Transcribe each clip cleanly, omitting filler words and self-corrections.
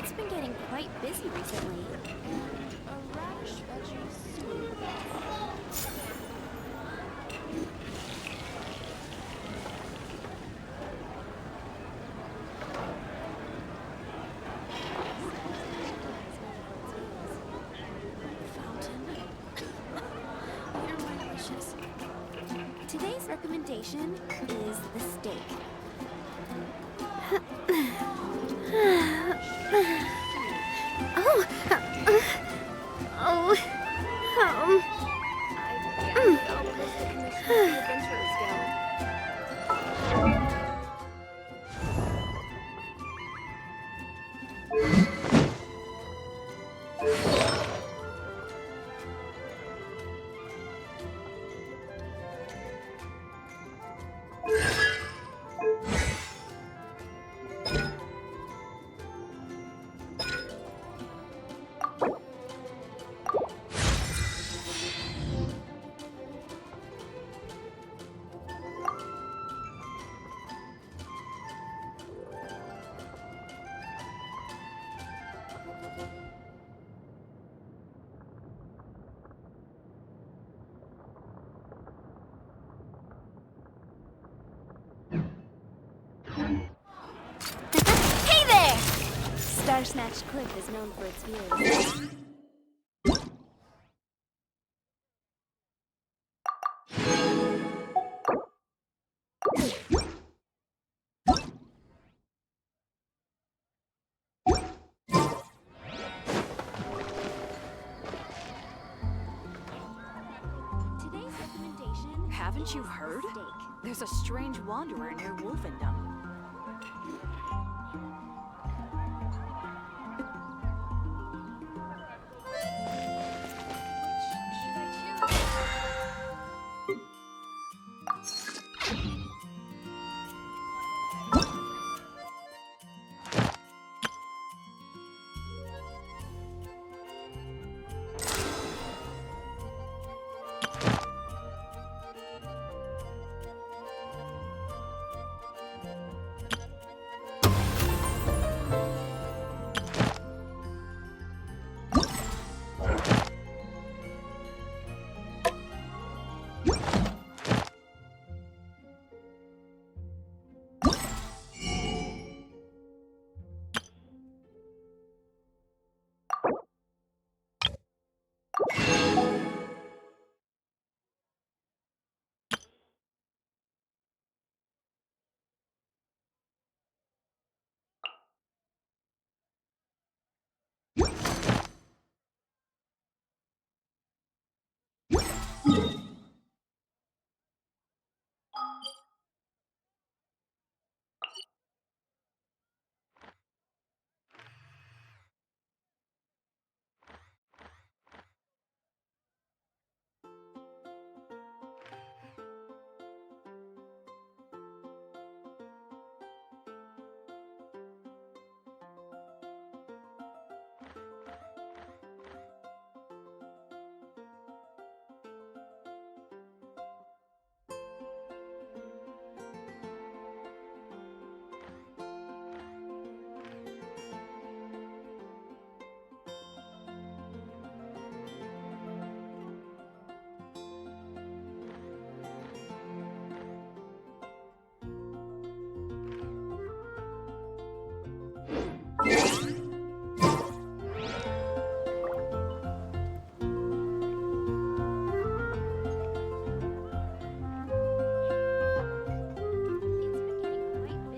It's been getting quite busy recently. A radish veggie soup. Today's recommendation is the steak. Oh, oh, hey there! Star Snatch Cliff is known for its views. Today's recommendation. Haven't you heard? Steak. There's a strange wanderer near Wolfendom.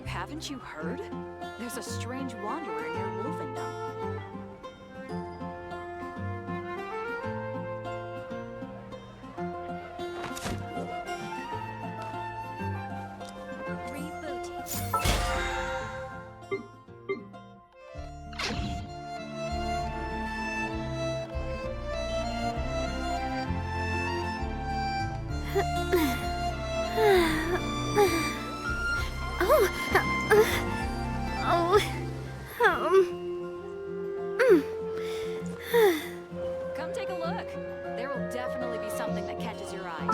Haven't you heard? There's a strange wanderer near Wolfendom. Come take a look. There will definitely be something that catches your eye.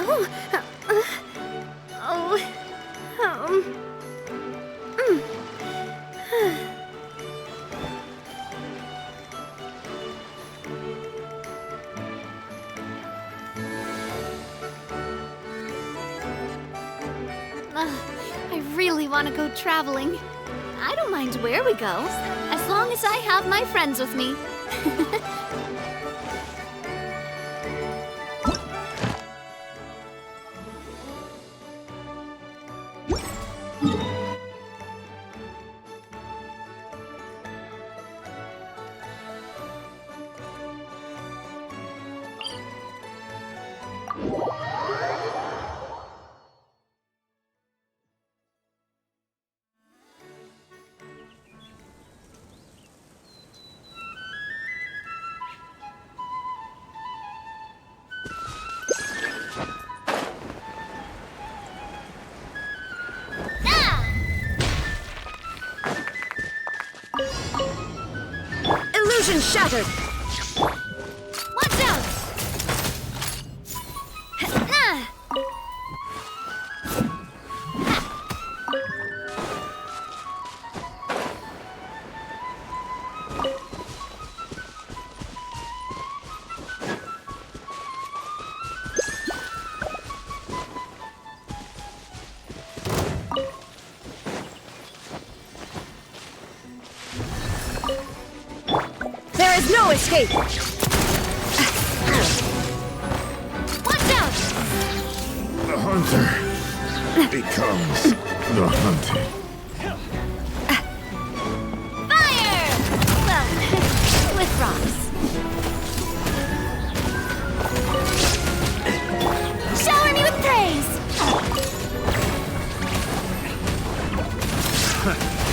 Oh. Oh. I really want to go traveling. I don't mind where we go, as long as I have my friends with me. Illusion shattered! Watch out! There is no escape! Watch out! The hunter becomes the hunted. Fire! Well, with rocks. Shower me with praise!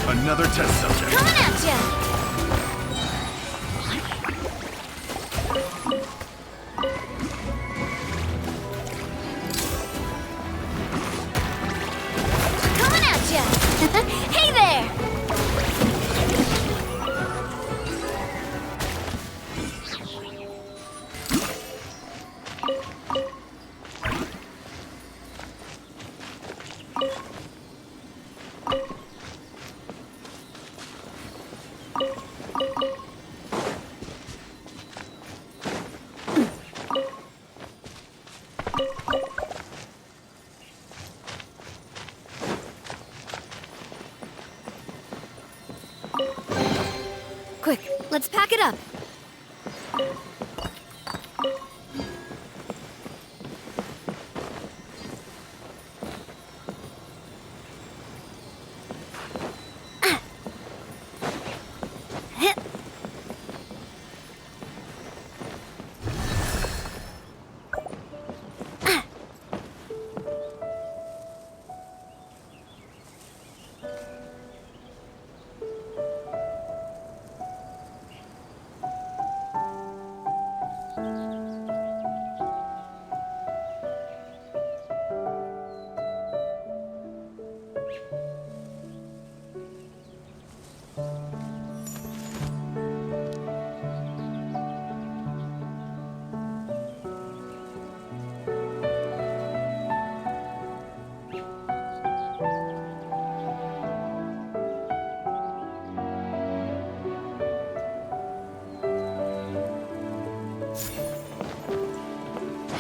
Another test subject. Coming at ya! Coming at ya! Hey there! Quick, let's pack it up.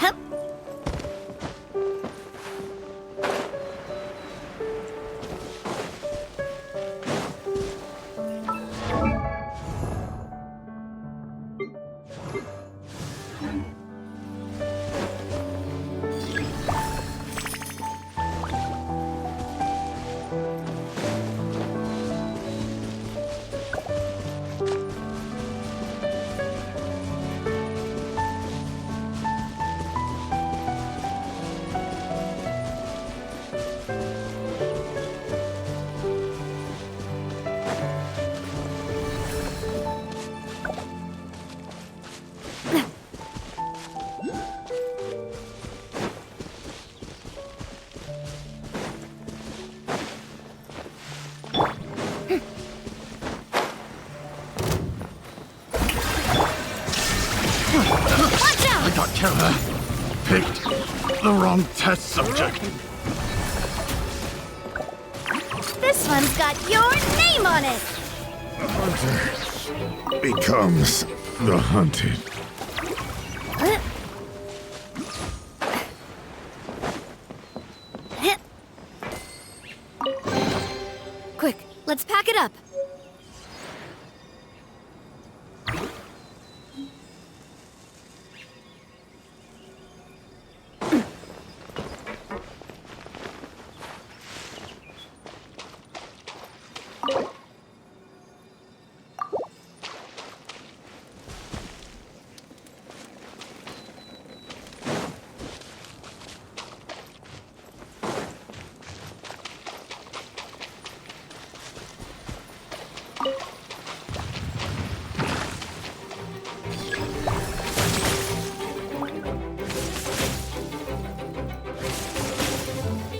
Hup. Watch I out! got Kirara. Picked the wrong test subject. This one's got your name on it! The hunter becomes the hunted. Quick, let's pack it up.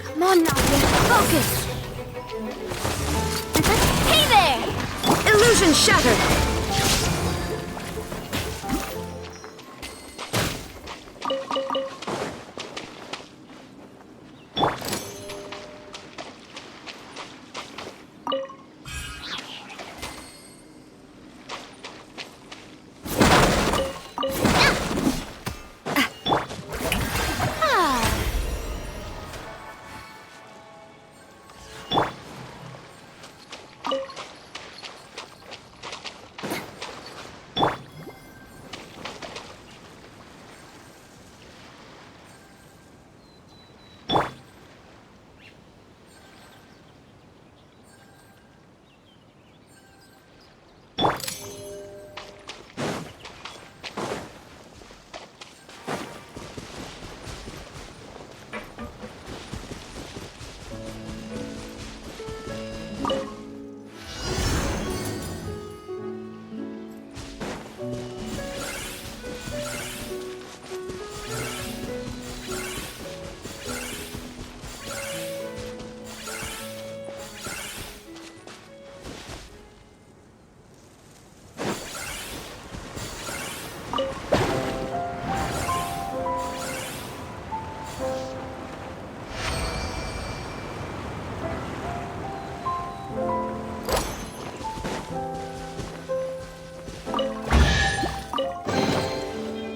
Come on, Nadia, focus! Hey there! Illusion shattered!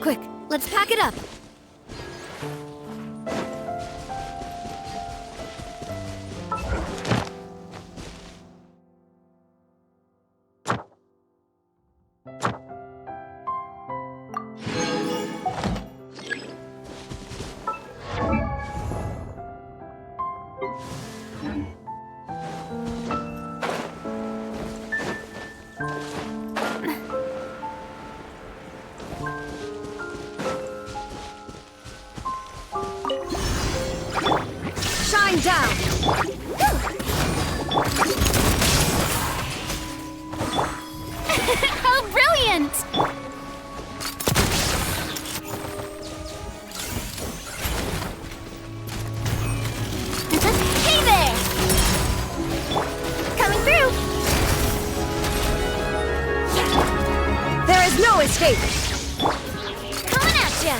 Quick, let's pack it up. Shine down! How brilliant! Hey there! Coming through! There is no escape! Coming at ya!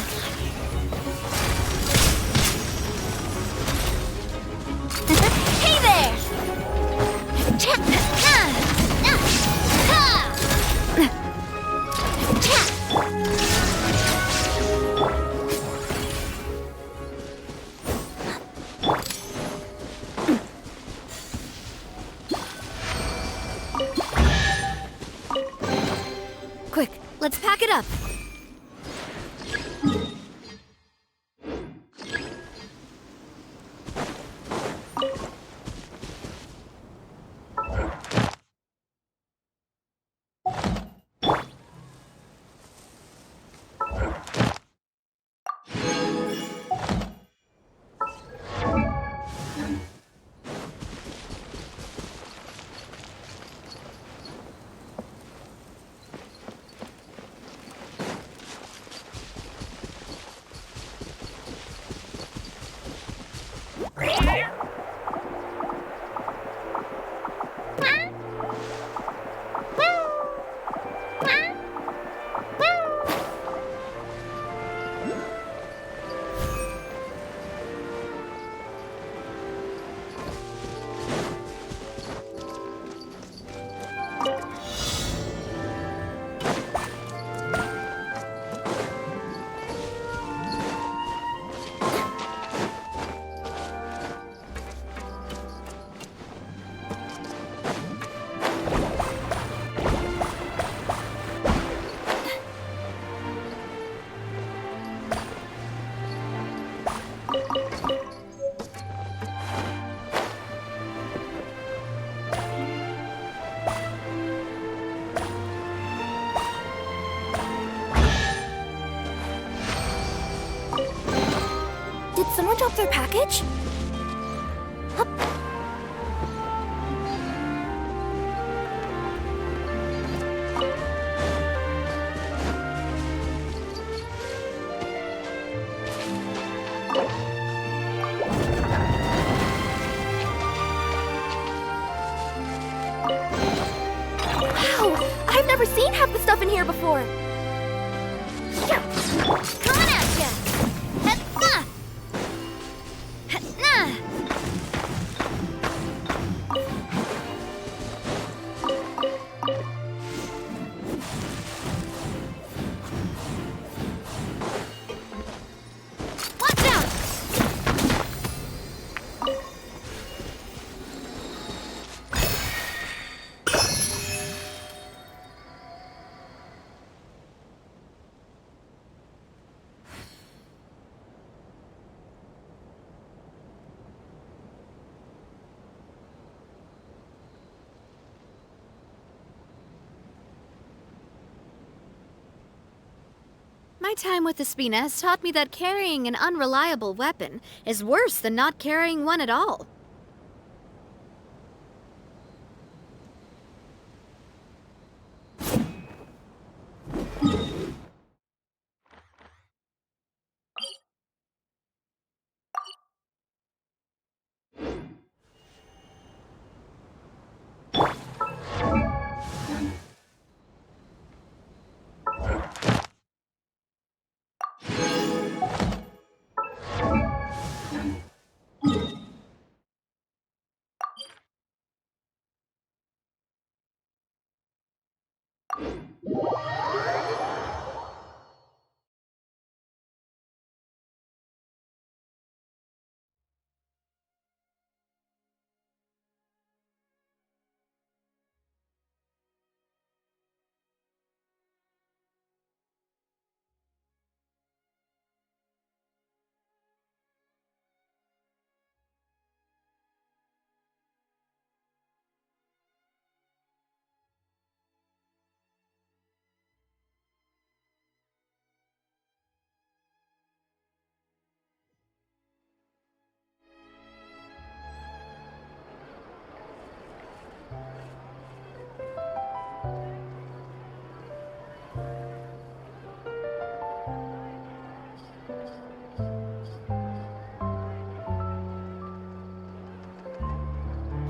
Hey there! Quick, let's pack it up. someone drop their package? Hup. Wow! I've never seen half the stuff in here before! Coming at ya! Ha-na! Ha-na! Watch out! My time with the Spina has taught me that carrying an unreliable weapon is worse than not carrying one at all.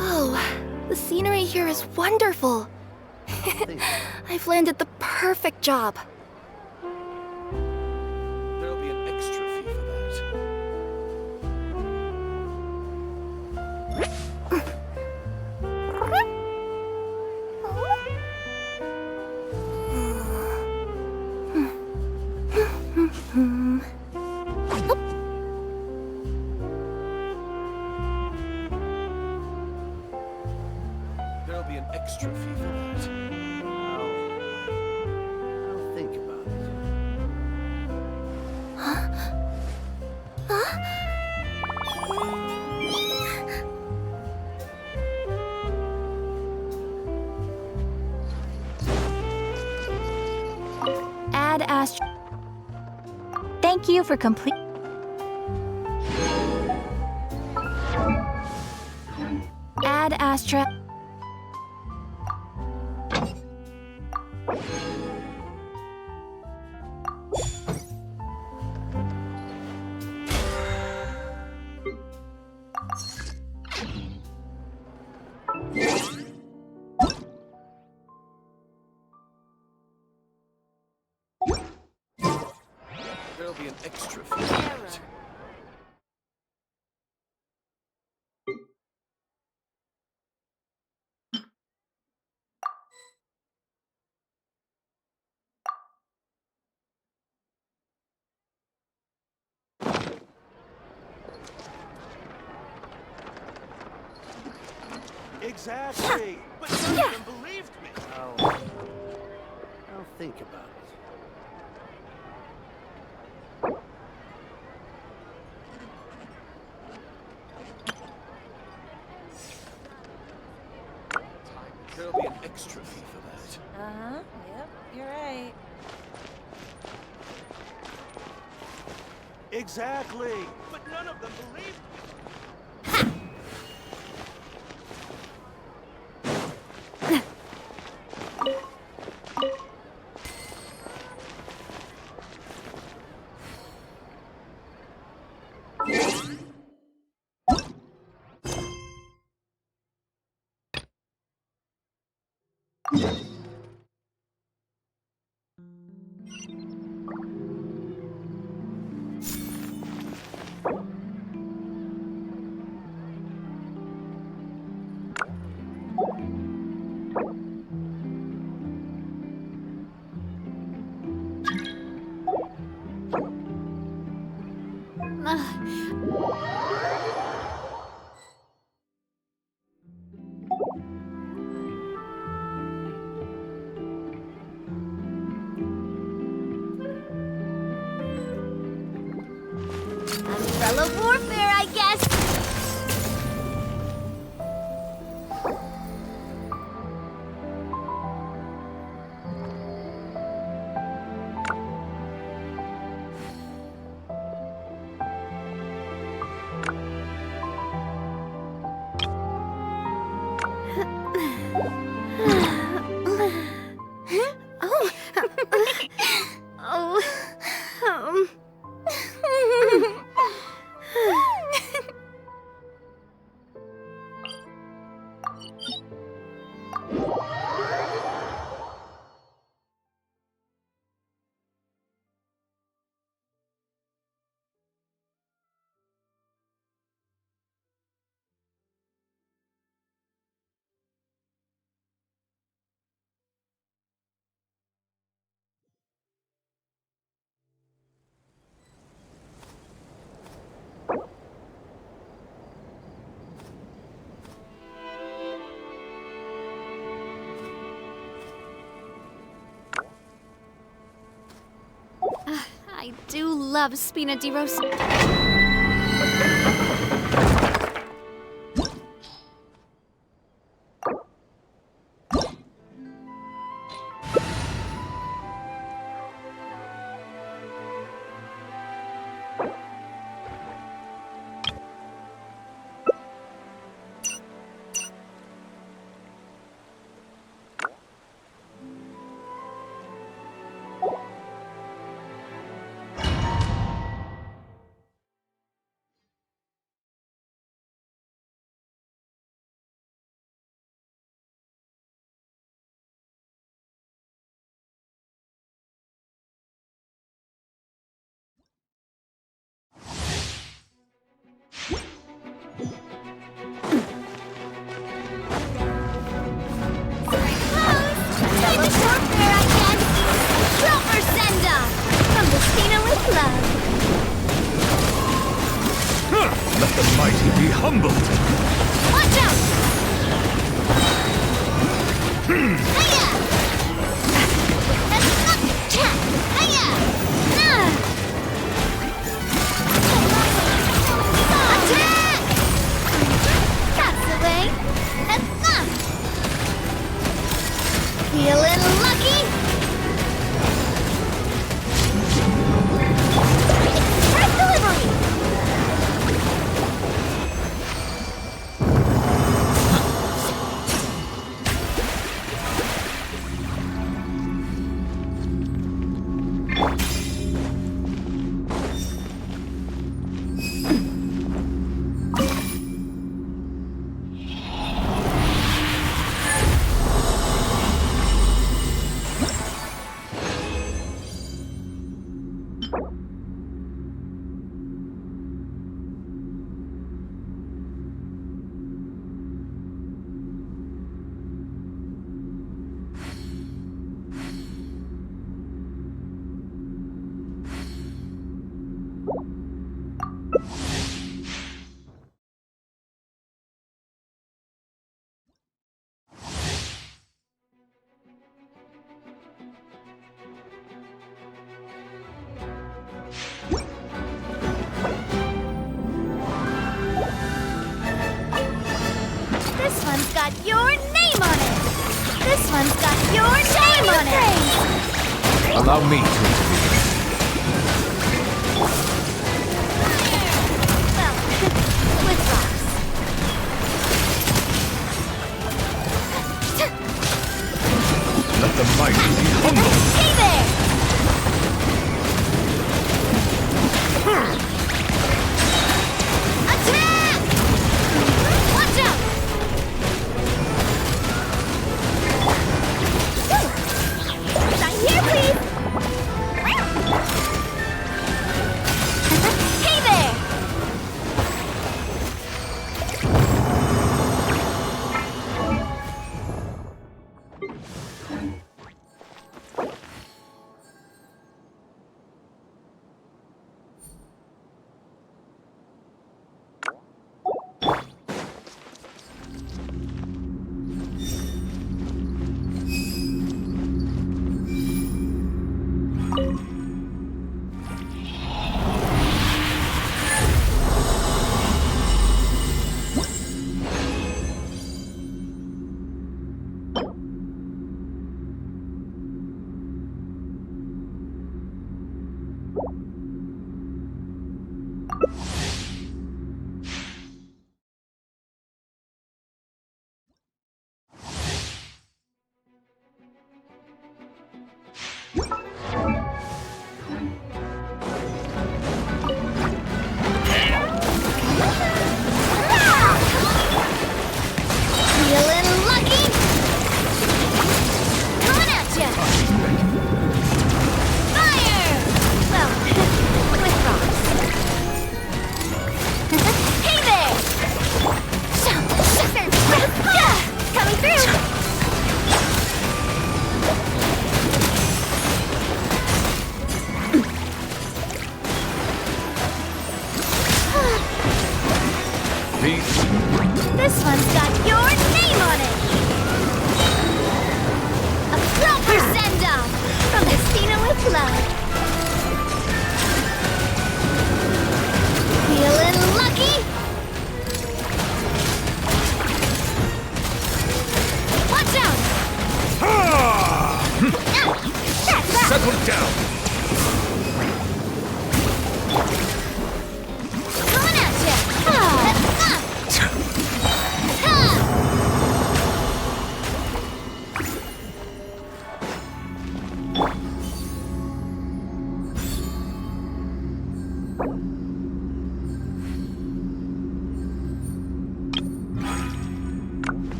Whoa, the scenery here is wonderful. I've landed the perfect job. There'll be an extra fee for that. There'll be an extra fee for that. I'll think about it. Add Astro. Thank you for complete. Add Astra. There'll be an extra fee for that. Exactly! But none of them believed me! I'll think about it. There'll be an extra fee for that. Uh-huh. Yep, you're right. Exactly! But none none of them believe. Umbrella warfare, I guess. I do love Spina di Rosa. Let the mighty be humbled! Watch out! Hiya! Hiya! Attack! That's the way. Feeling lucky? Express delivery! This one's got your name on it! This one's got your name on it! Allow me to intervene. Feeling lucky? Coming at ya! Fire! Well, with rocks. Hey there! Coming through! Peace. This one's got your name on it! A proper send-off from the Spina with love. Feeling lucky? Watch out! That's that! Settle down. Coming at ya!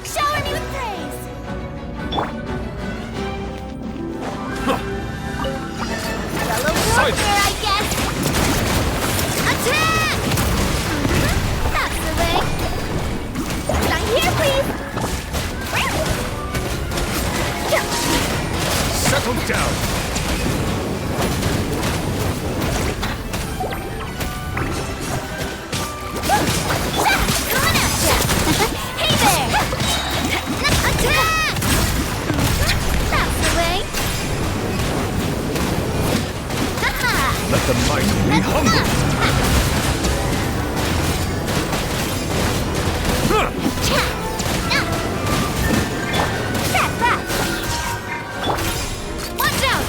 Shower me with praise! Fellow warfare, I guess! Attack! That's the way! Sign here, please! Settle down. Coming at ya! Hey there! Attack! That's the way! Let the mighty be humble. That's that! Watch out!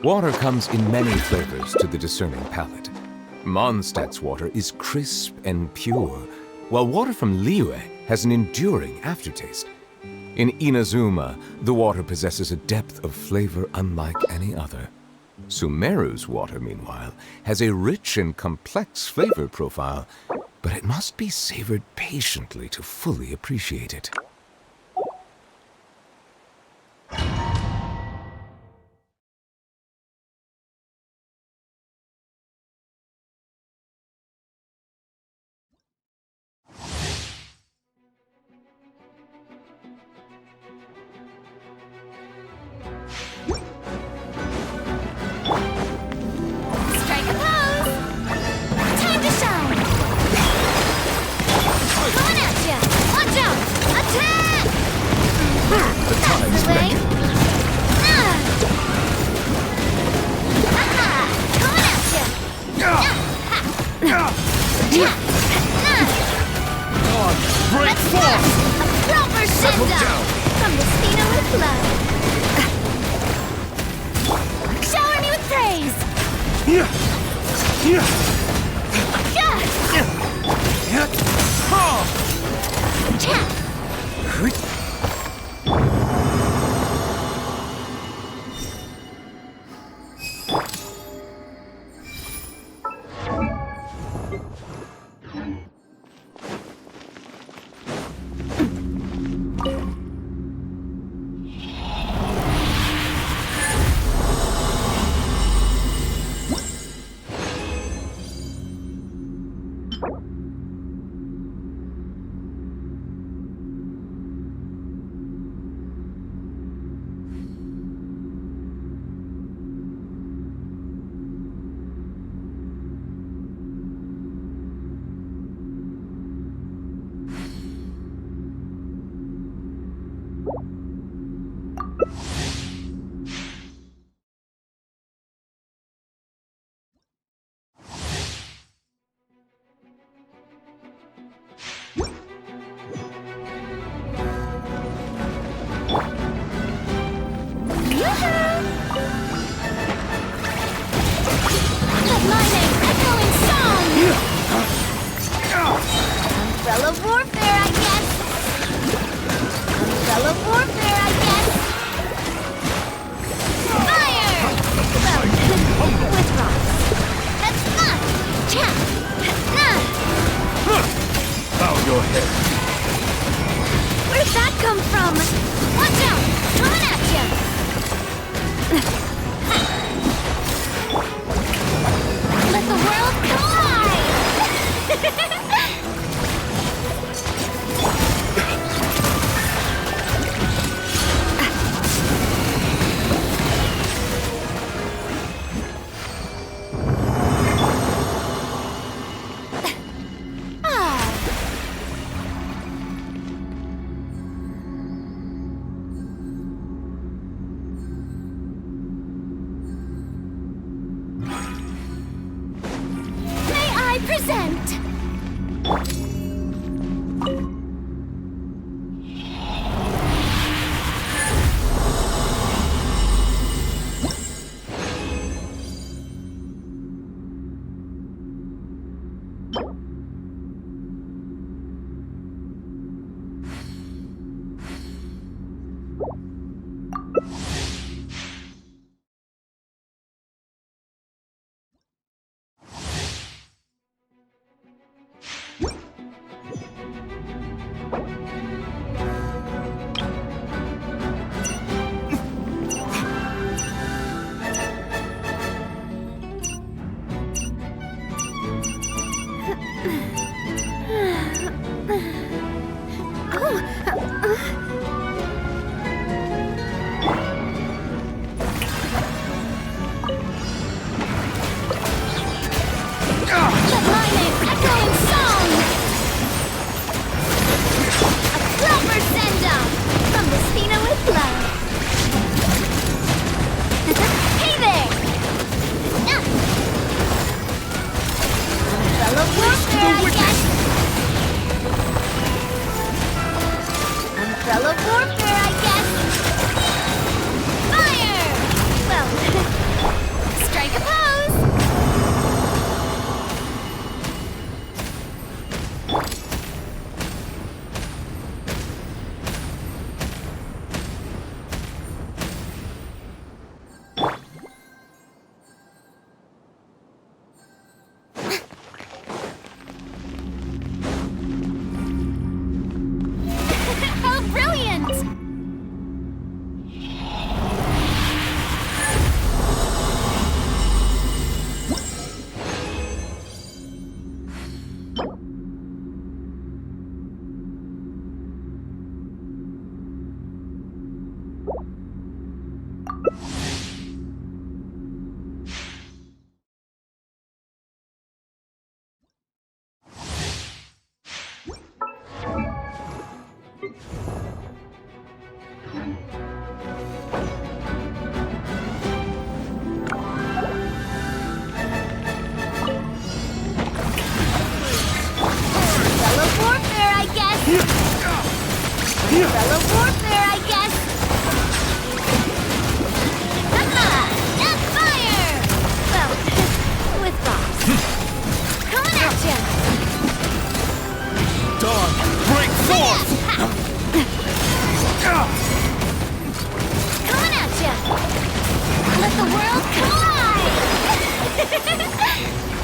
Water comes in many flavors to the discerning palate. Mondstadt's water is crisp and pure, while water from Liyue has an enduring aftertaste. In Inazuma, the water possesses a depth of flavor unlike any other. Sumeru's water, meanwhile, has a rich and complex flavor profile, but it must be savored patiently to fully appreciate it. Strike a pose! Time to shine! Coming at ya! Watch out! Attack! The time's That's the way. beckoning. Aha! Coming at ya! Break forth! A proper Settle send-up down. from the Spina with love. Shower me with praise! Yeah! Yeah! Yeah! Yeah! Ha! Yeah! Umbrella warfare, I guess. Umbrella warfare, I guess. Fire! Well, with rocks. That's fun. Cha! Nah. Bow your head. Where'd that come from? Watch out! Coming at ya! Let the world collide! May I present? Let my name echo in song! A proper send-up from the Spina with love. Hey there! Umbrella warfare, I guess. Umbrella warfare, I guess. Fire! Well, a pose! How brilliant! Fellow warfare, I guess! Fellow warfare, I guess! Haha! Not fire! Well, with bombs. Coming at ya! Dawn, break forth! Coming at ya! Let the world collide!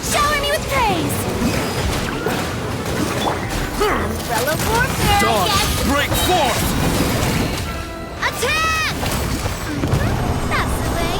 Shower me with praise! Umbrella warfare, I Dawn, guess! break forth! Attack! That's the way.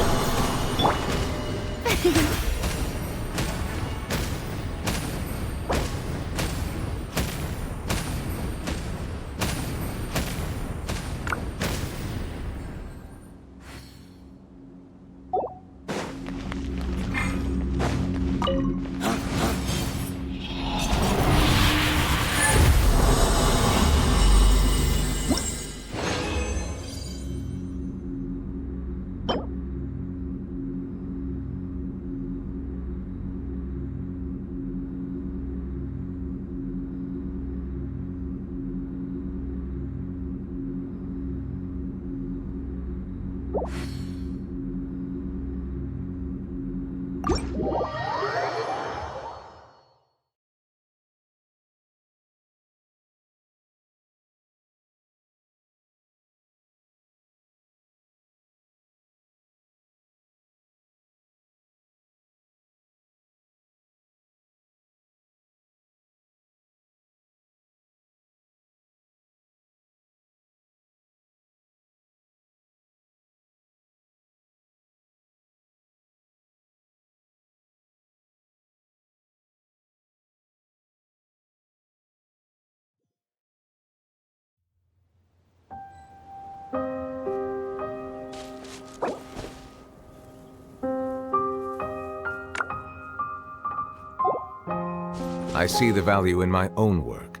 I see the value in my own work.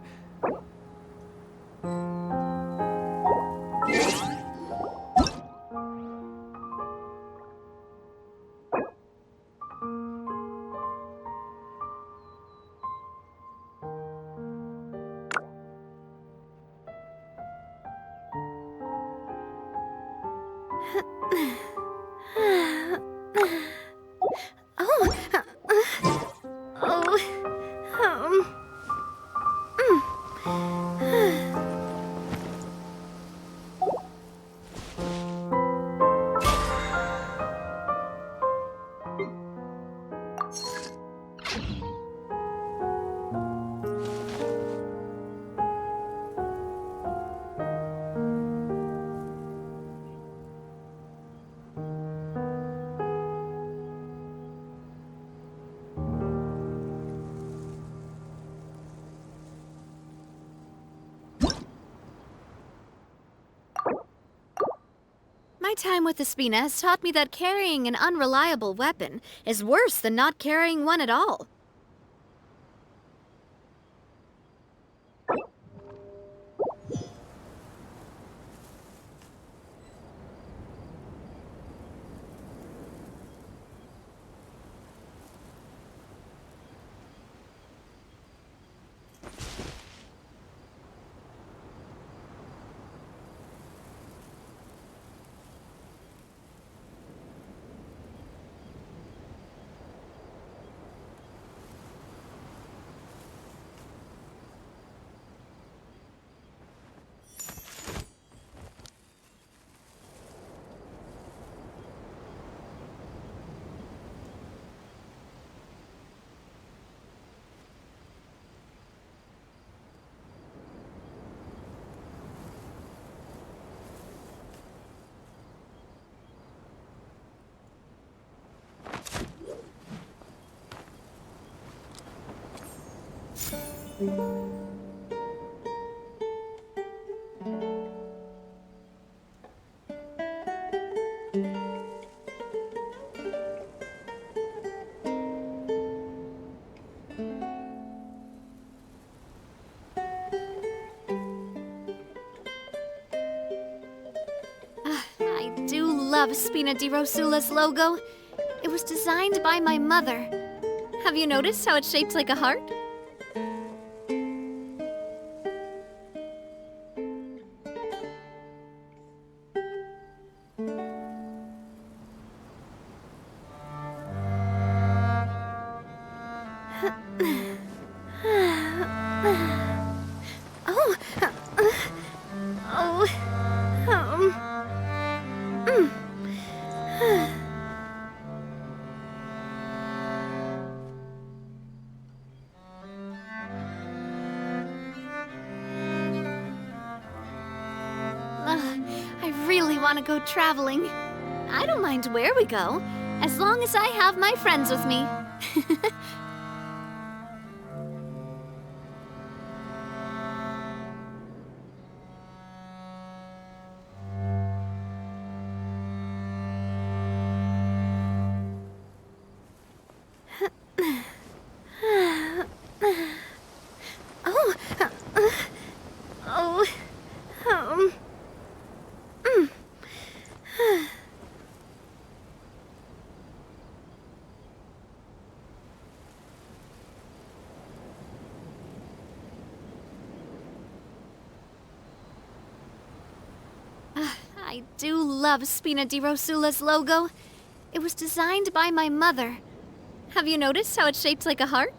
My time with the Spina has taught me that carrying an unreliable weapon is worse than not carrying one at all. I do love Spina di Rosula's logo. It was designed by my mother. Have you noticed how it's shaped like a heart? Oh, oh, mm. I really want to go traveling. I don't mind where we go, as long as I have my friends with me. Oh, oh, mm. I do love Spina di Rosula's logo. It was designed by my mother. Have you noticed how it's shaped like a heart?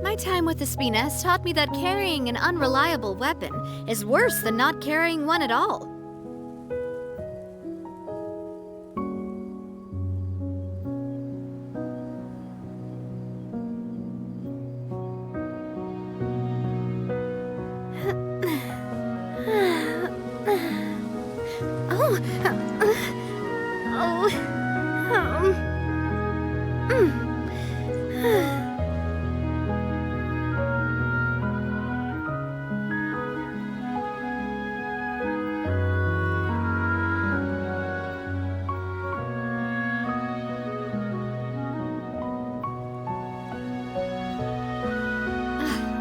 My time with the Spina has taught me that carrying an unreliable weapon is worse than not carrying one at all. Oh, oh,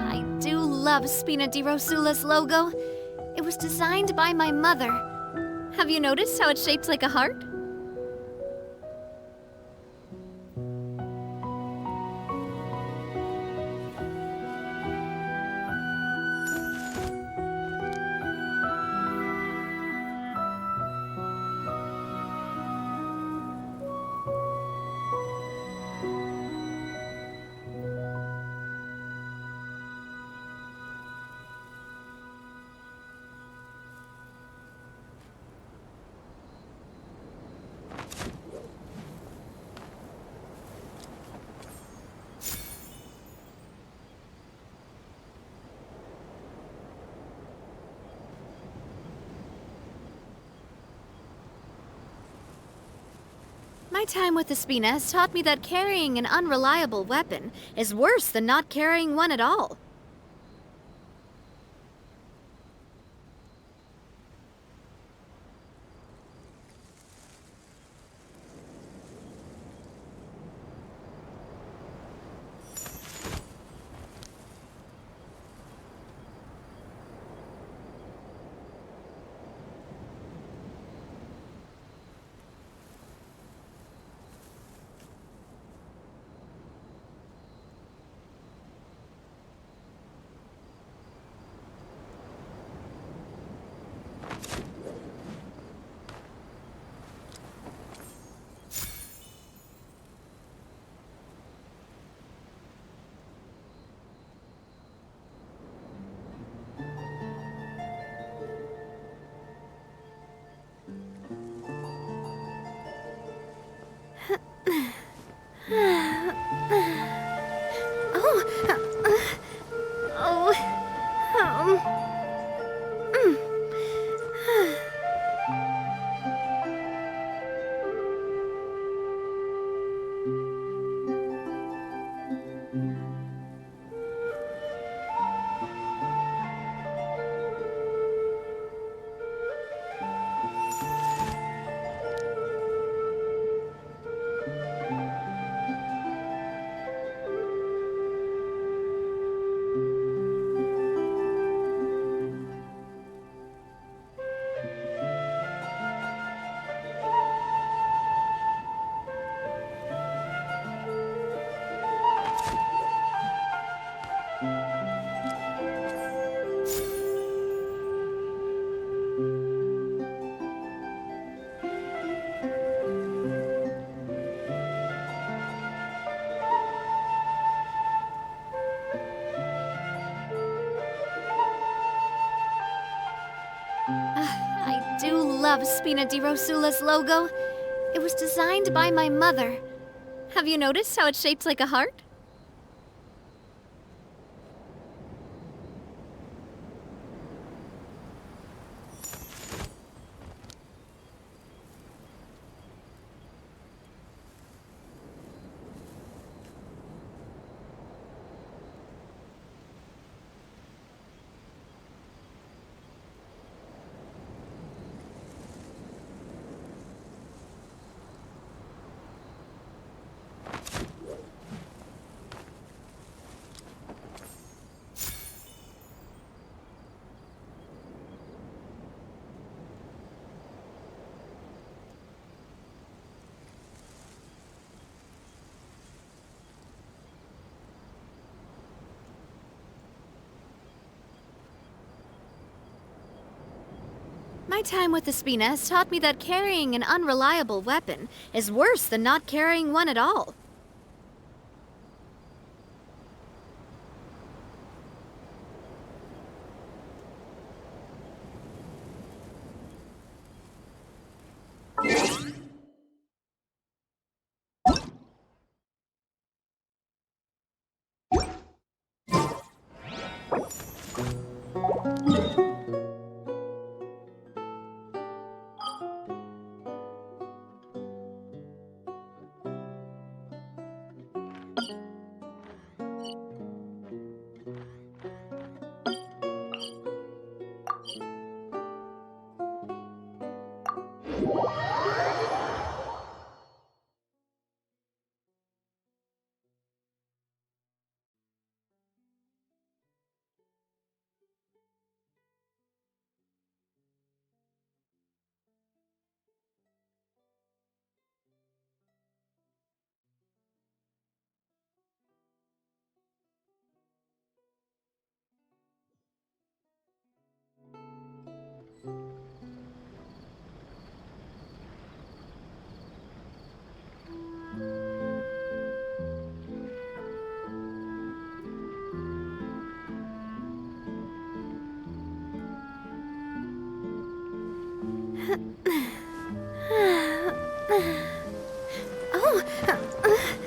I do love Spina di Rosula's logo. It was designed by my mother. Have you noticed how it's shaped like a heart? My time with the Spina has taught me that carrying an unreliable weapon is worse than not carrying one at all. love Spina di Rosula's logo. It was designed by my mother. Have you noticed how it's shaped like a heart? My time with the Spina has taught me that carrying an unreliable weapon is worse than not carrying one at all.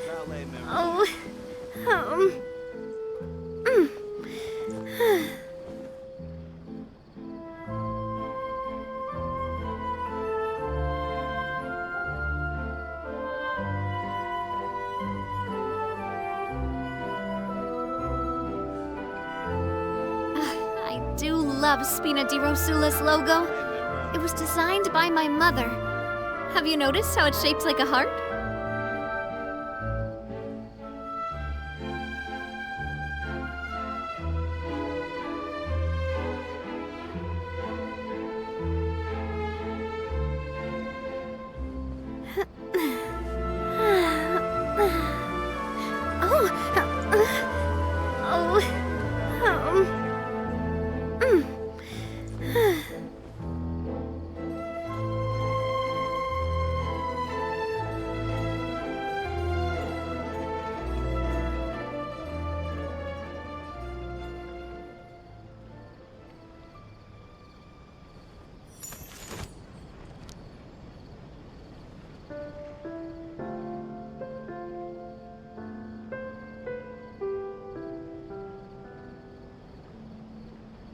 Ballet member. Oh, um, I do love Spina di Rosula's logo. It was designed by my mother. Have you noticed how it's shaped like a heart?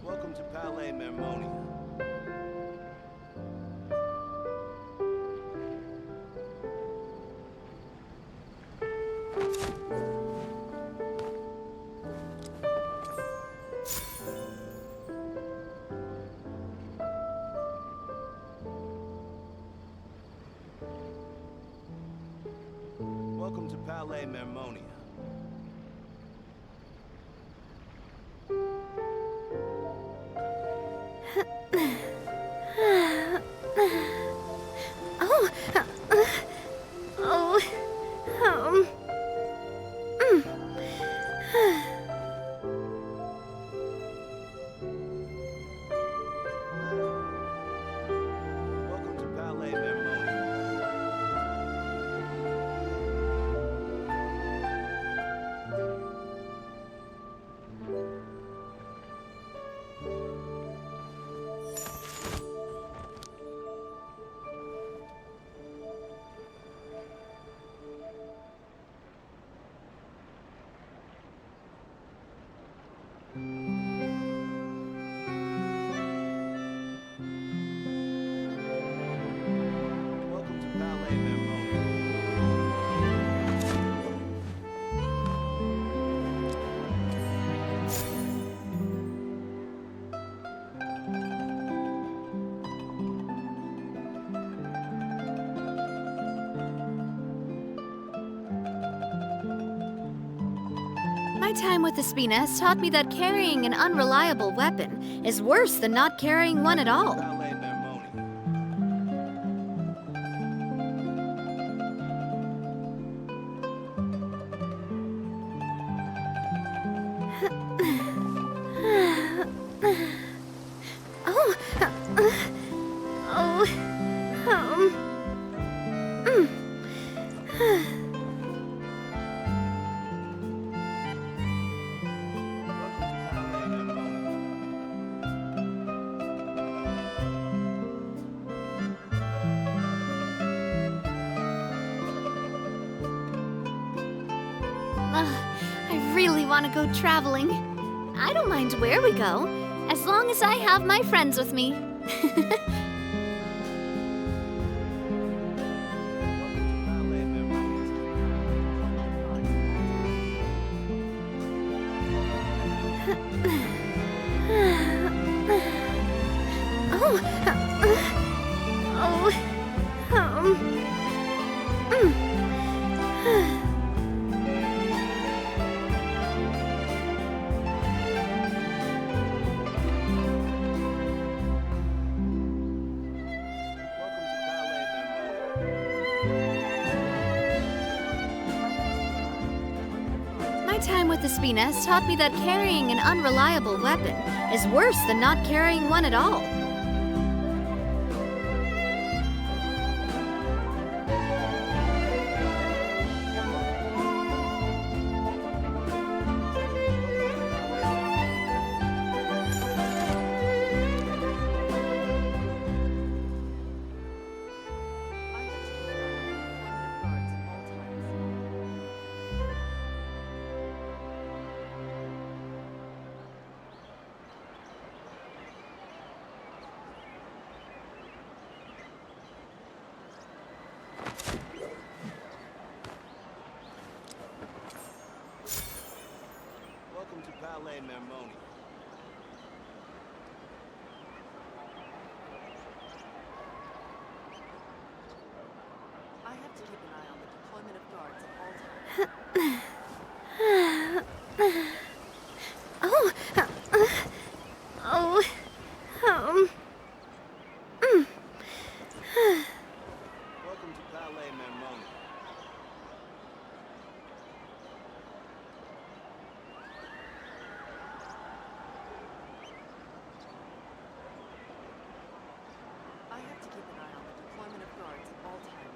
Welcome to Palais Mermonia. Welcome to Palais Mermonia. Welcome to Palais Mermonia. time with Espina has taught me that carrying an unreliable weapon is worse than not carrying one at all. I really want to go traveling. I don't mind where we go, as long as I have my friends with me. My time with Espina has taught me that carrying an unreliable weapon is worse than not carrying one at all. Welcome to Ballet Mermoni. I have to keep an eye on the deployment of guards at all times. Welcome to Ballet Mermoni. I have to keep an eye on the deployment of guards at all times.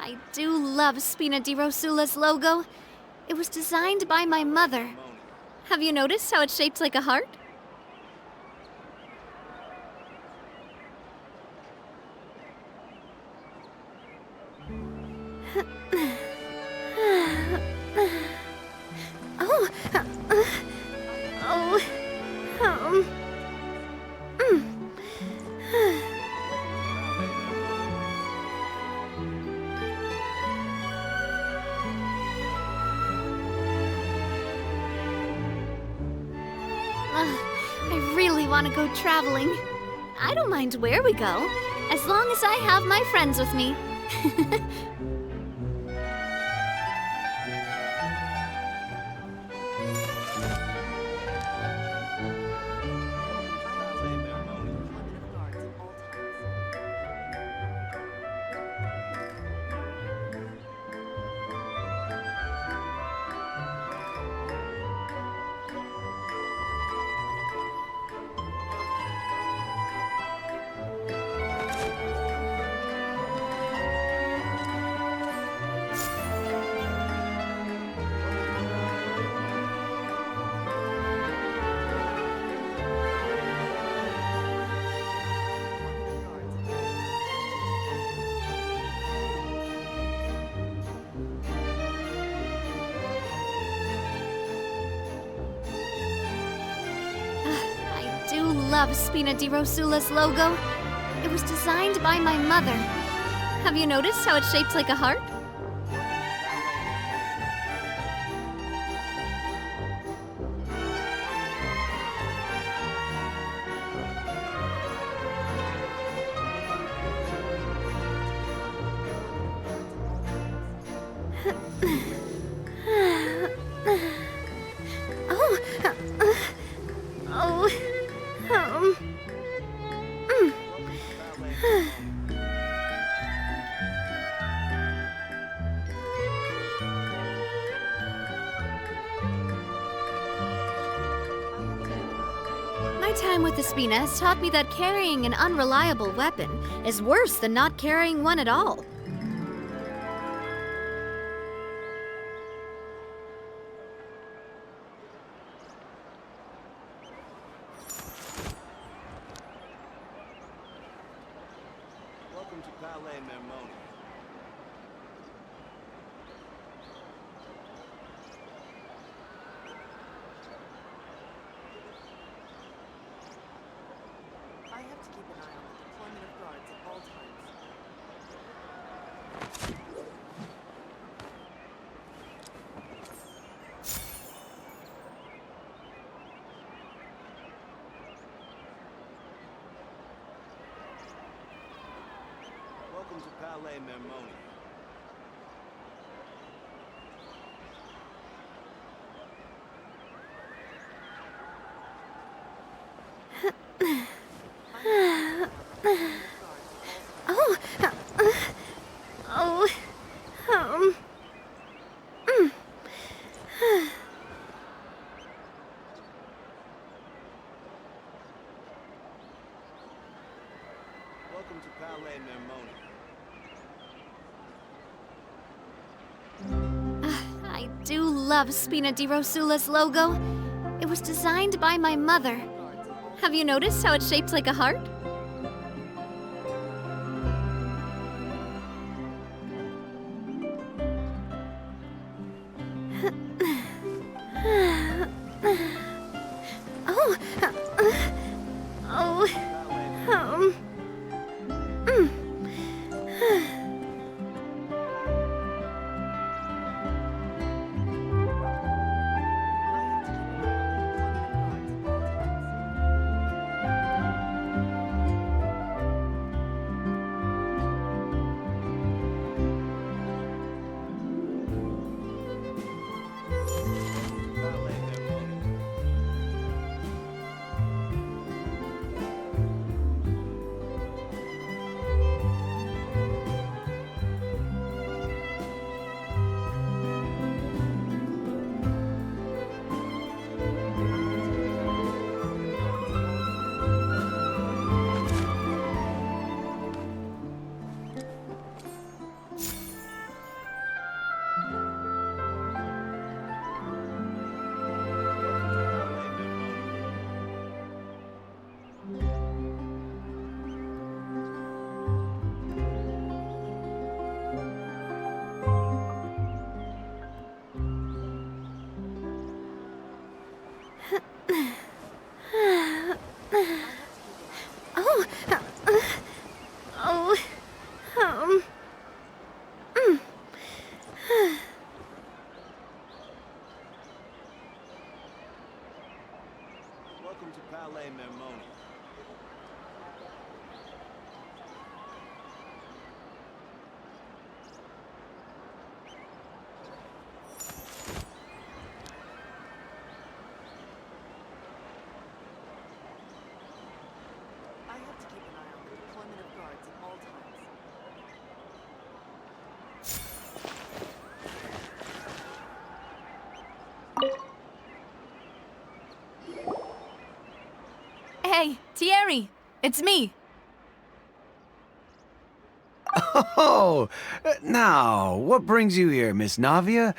I do love Spina di Rosula's logo. It was designed by my mother. Have you noticed how it's shaped like a heart? I really want to go traveling. I don't mind where we go, as long as I have my friends with me. Ballet Mermoni. Deployment of guards at all times. I do love Spina di Rosula's logo. It was designed by my mother. Have you noticed how it's shaped like a heart? My time with the Spina has taught me that carrying an unreliable weapon is worse than not carrying one at all. Welcome to Palais Mermoni. I have to keep an eye on the deployment of guards at all times. Welcome to Palais Mermoni. Oh, oh, um, Welcome to Palais Mermoni. I do love Spina di Rosula's logo. It was designed by my mother. Have you noticed how it's shaped like a heart? Oh, oh, mm. Palais Mermoni. Oh, oh, mm. Welcome to Palais Mermoni. I have to keep an eye on the deployment of guards at all times. Hey, Thierry! It's me! Oh, now, what brings you here, Miss Navia?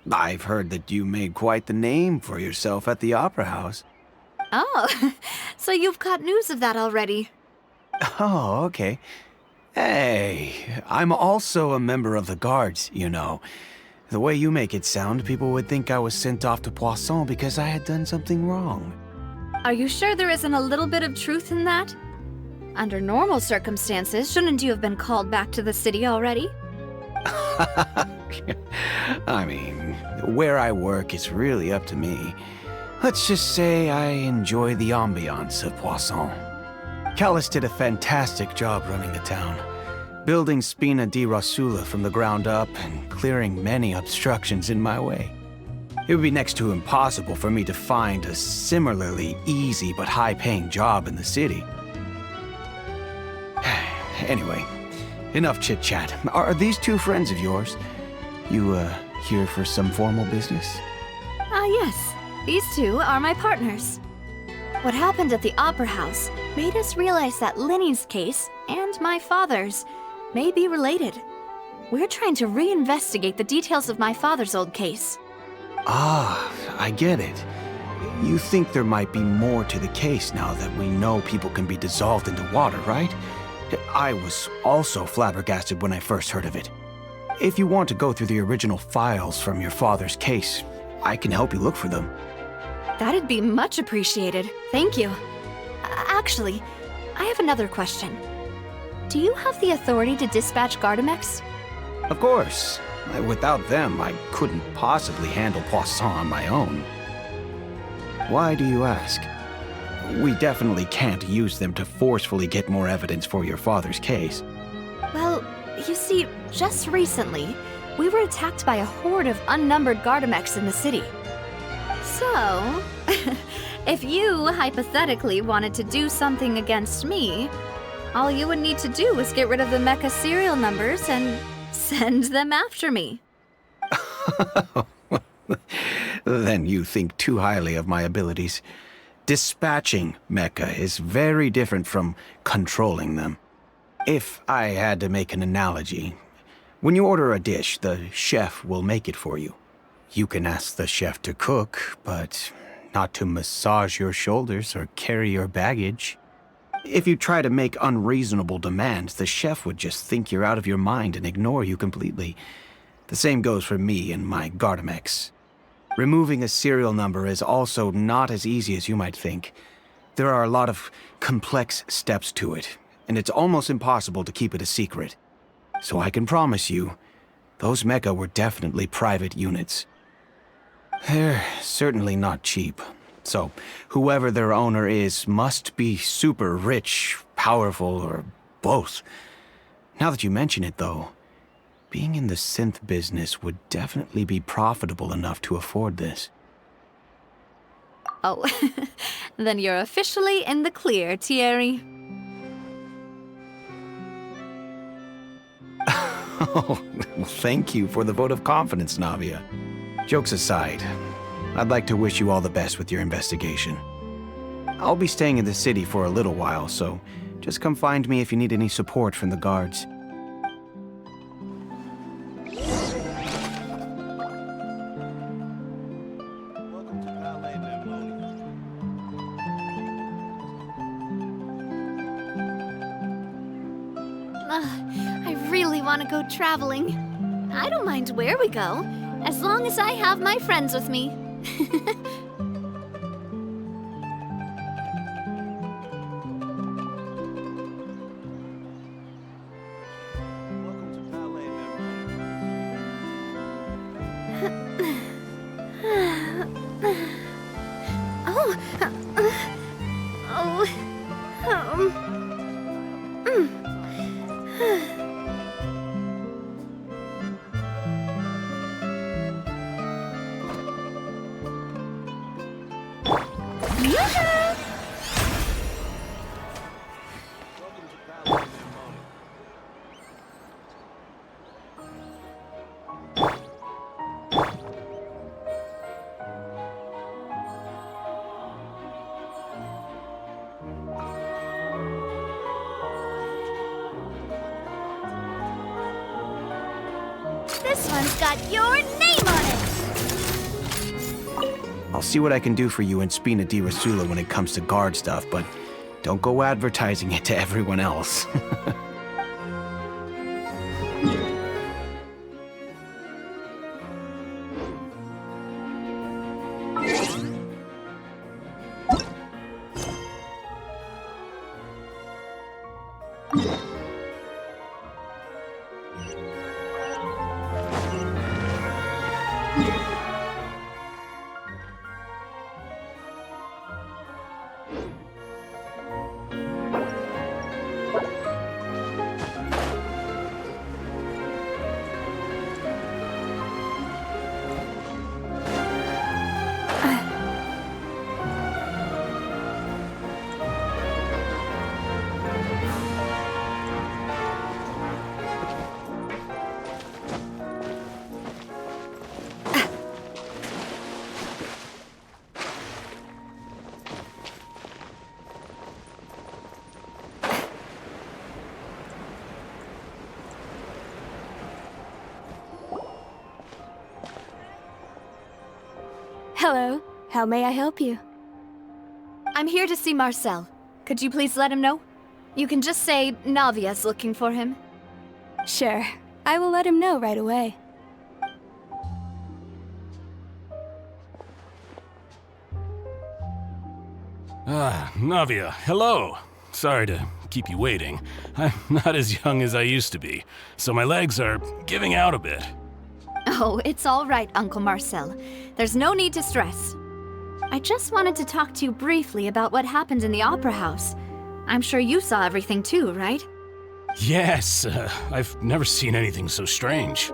I've heard that you made quite the name for yourself at the Opera House. Oh, so you've caught news of that already. Oh, okay. Hey, I'm also a member of the Guards, you know. The way you make it sound, people would think I was sent off to Poisson because I had done something wrong. Are you sure there isn't a little bit of truth in that? Under normal circumstances, shouldn't you have been called back to the city already? I mean, where I work is really up to me. Let's just say I enjoy the ambiance of Poisson. Callis did a fantastic job running the town, building Spina di Rosula from the ground up and clearing many obstructions in my way. It would be next to impossible for me to find a similarly easy but high-paying job in the city. Anyway, enough chit-chat. Are these two friends of yours? You, here for some formal business? Ah, yes. These two are my partners. What happened at the Opera House made us realize that Linny's case and my father's may be related. We're trying to reinvestigate the details of my father's old case. Ah, I get it. You think there might be more to the case now that we know people can be dissolved into water, right? I was also flabbergasted when I first heard of it. If you want to go through the original files from your father's case, I can help you look for them. That'd be much appreciated. Thank you. Actually, I have another question. Do you have the authority to dispatch Gardamex? Of course. Without them, I couldn't possibly handle Poisson on my own. Why do you ask? We definitely can't use them to forcefully get more evidence for your father's case. Well, you see, just recently, we were attacked by a horde of unnumbered Gardamex in the city. So, if you hypothetically wanted to do something against me, all you would need to do was get rid of the mecha serial numbers and send them after me. Then you think too highly of my abilities. Dispatching mecha is very different from controlling them. If I had to make an analogy, when you order a dish, the chef will make it for you. You can ask the chef to cook, but not to massage your shoulders or carry your baggage. If you try to make unreasonable demands, the chef would just think you're out of your mind and ignore you completely. The same goes for me and my Gardamex. Removing a serial number is also not as easy as you might think. There are a lot of complex steps to it, and it's almost impossible to keep it a secret. So I can promise you, those mecha were definitely private units. They're certainly not cheap. So, whoever their owner is must be super rich, powerful, or both. Now that you mention it, though, being in the synth business would definitely be profitable enough to afford this. Oh, then you're officially in the clear, Thierry. Oh, well, thank you for the vote of confidence, Navia. Jokes aside, I'd like to wish you all the best with your investigation. I'll be staying in the city for a little while, so just come find me if you need any support from the guards. I really want to go traveling. I don't mind where we go, as long as I have my friends with me. This one's got your name on it! I'll see what I can do for you in Spina di Rosula when it comes to guard stuff, but don't go advertising it to everyone else. Hello. How may I help you? I'm here to see Marcel. Could you please let him know? You can just say Navia's looking for him. Sure. I will let him know right away. Navia, hello. Sorry to keep you waiting. I'm not as young as I used to be, so my legs are giving out a bit. Oh, it's all right, Uncle Marcel. There's no need to stress. I just wanted to talk to you briefly about what happened in the Opera House. I'm sure you saw everything too, right? Yes, I've never seen anything so strange.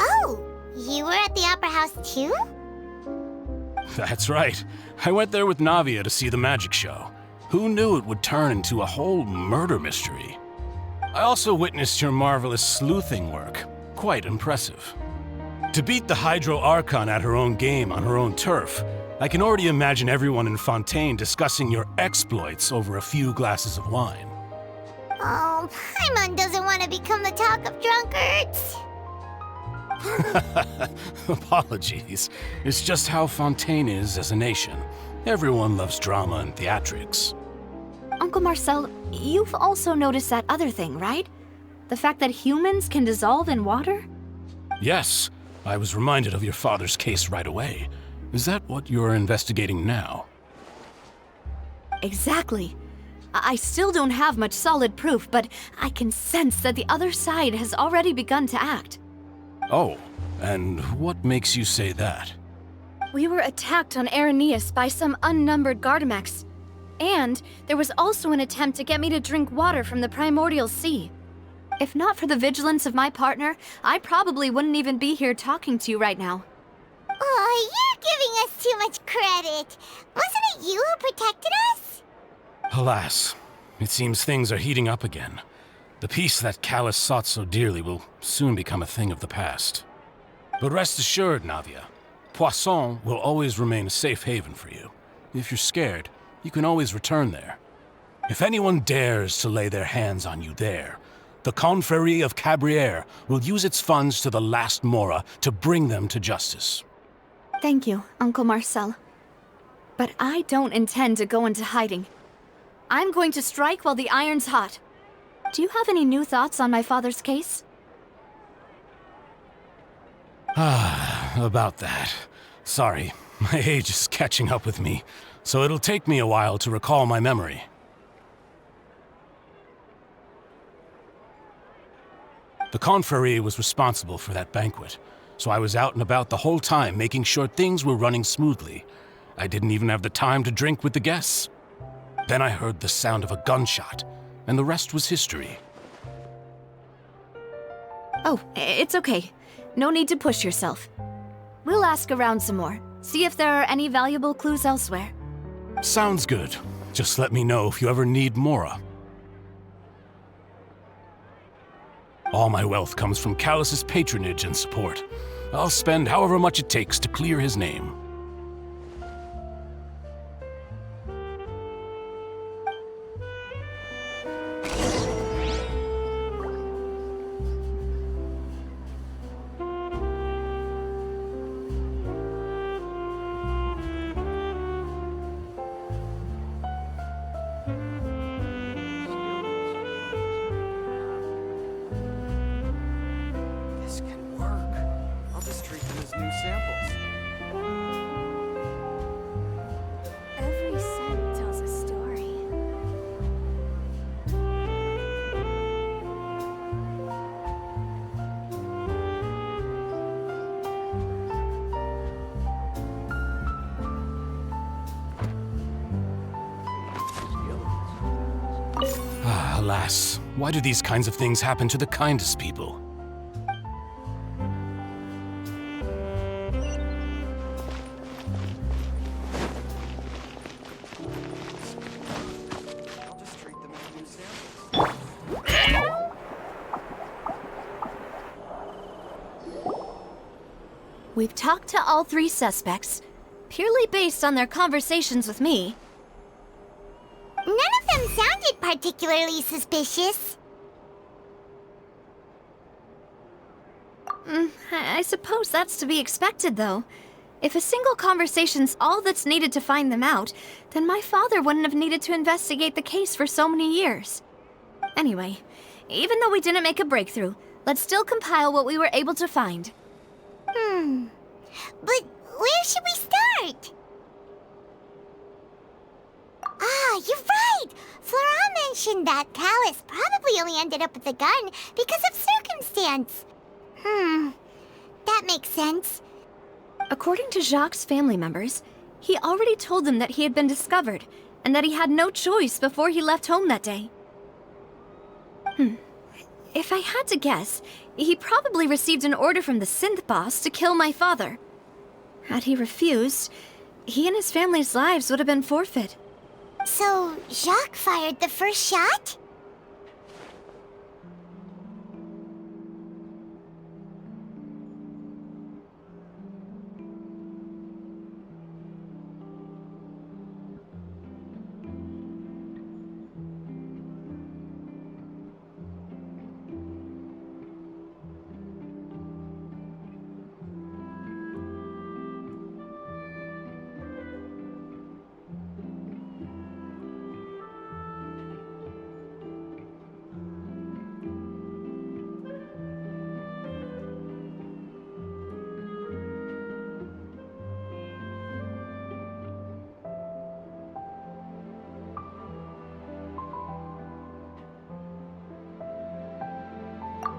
Oh, you were at the Opera House too? That's right. I went there with Navia to see the magic show. Who knew it would turn into a whole murder mystery? I also witnessed your marvelous sleuthing work. Quite impressive. To beat the Hydro Archon at her own game on her own turf, I can already imagine everyone in Fontaine discussing your exploits over a few glasses of wine. Oh, Paimon doesn't want to become the talk of drunkards. Apologies. It's just how Fontaine is as a nation. Everyone loves drama and theatrics. Uncle Marcel, you've also noticed that other thing, right? The fact that humans can dissolve in water? Yes, I was reminded of your father's case right away. Is that what you're investigating now? Exactly. I still don't have much solid proof, but I can sense that the other side has already begun to act. Oh, and what makes you say that? We were attacked on Araneus by some unnumbered Gardamex. And there was also an attempt to get me to drink water from the primordial sea. If not for the vigilance of my partner, I probably wouldn't even be here talking to you right now. Oh, you're giving us too much credit. Wasn't it you who protected us? Alas, it seems things are heating up again. The peace that Callus sought so dearly will soon become a thing of the past. But rest assured, Navia, Poisson will always remain a safe haven for you. If you're scared, you can always return there. If anyone dares to lay their hands on you there, the Confrérie of Cabrières will use its funds to the last Mora to bring them to justice. Thank you, Uncle Marcel. But I don't intend to go into hiding. I'm going to strike while the iron's hot. Do you have any new thoughts on my father's case? About that. Sorry, my age is catching up with me, so it'll take me a while to recall my memory. The Confrérie was responsible for that banquet, so I was out and about the whole time making sure things were running smoothly. I didn't even have the time to drink with the guests. Then I heard the sound of a gunshot, and the rest was history. Oh, it's okay. No need to push yourself. We'll ask around some more, see if there are any valuable clues elsewhere. Sounds good. Just let me know if you ever need Mora. All my wealth comes from Callus's patronage and support. I'll spend however much it takes to clear his name. This can work. I'll just treat them as new samples. Every scent tells a story. Alas, why do these kinds of things happen to the kindest people? I'll just treat them as new samples. We've talked to all three suspects, purely based on their conversations with me. None of them sounded particularly suspicious. I suppose that's to be expected, though. If a single conversation's all that's needed to find them out, then my father wouldn't have needed to investigate the case for so many years. Anyway, even though we didn't make a breakthrough, let's still compile what we were able to find. But where should we start? Ah, you're right! Flora mentioned that Callus probably only ended up with the gun because of circumstance. That makes sense. According to Jacques' family members, he already told them that he had been discovered, and that he had no choice before he left home that day. If I had to guess, he probably received an order from the synth boss to kill my father. Had he refused, he and his family's lives would have been forfeit. So, Jacques fired the first shot?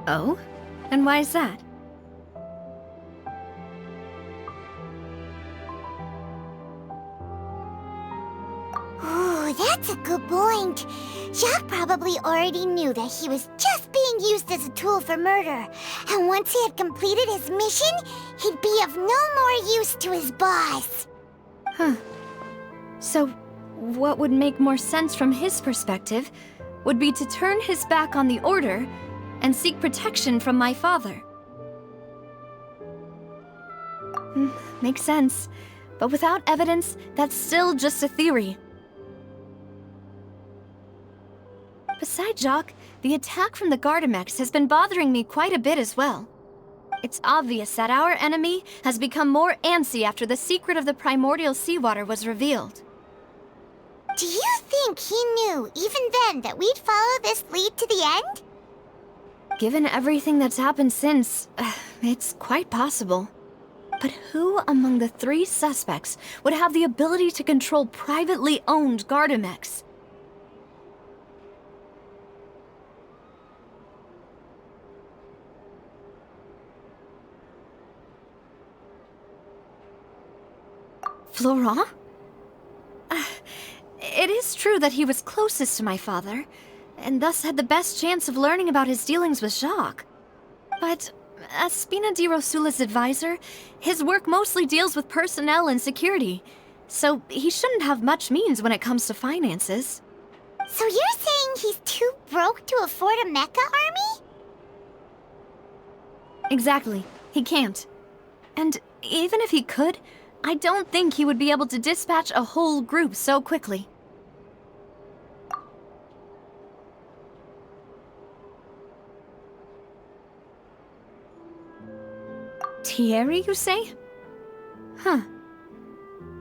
Oh? And why is that? Ooh, that's a good point. Jacques probably already knew that he was just being used as a tool for murder. And once he had completed his mission, he'd be of no more use to his boss. So, what would make more sense from his perspective would be to turn his back on the Order and seek protection from my father. Makes sense. But without evidence, that's still just a theory. Besides Jacques, the attack from the Gardamex has been bothering me quite a bit as well. It's obvious that our enemy has become more antsy after the secret of the primordial seawater was revealed. Do you think he knew, even then, that we'd follow this lead to the end? Given everything that's happened since, it's quite possible. But who among the 3 suspects would have the ability to control privately owned Gardamex? Florent? It is true that he was closest to my father, and thus had the best chance of learning about his dealings with Jacques. But as Spina di Rosula's advisor, his work mostly deals with personnel and security, so he shouldn't have much means when it comes to finances. So you're saying he's too broke to afford a mecha army? Exactly. He can't. And even if he could, I don't think he would be able to dispatch a whole group so quickly. Thierry, you say?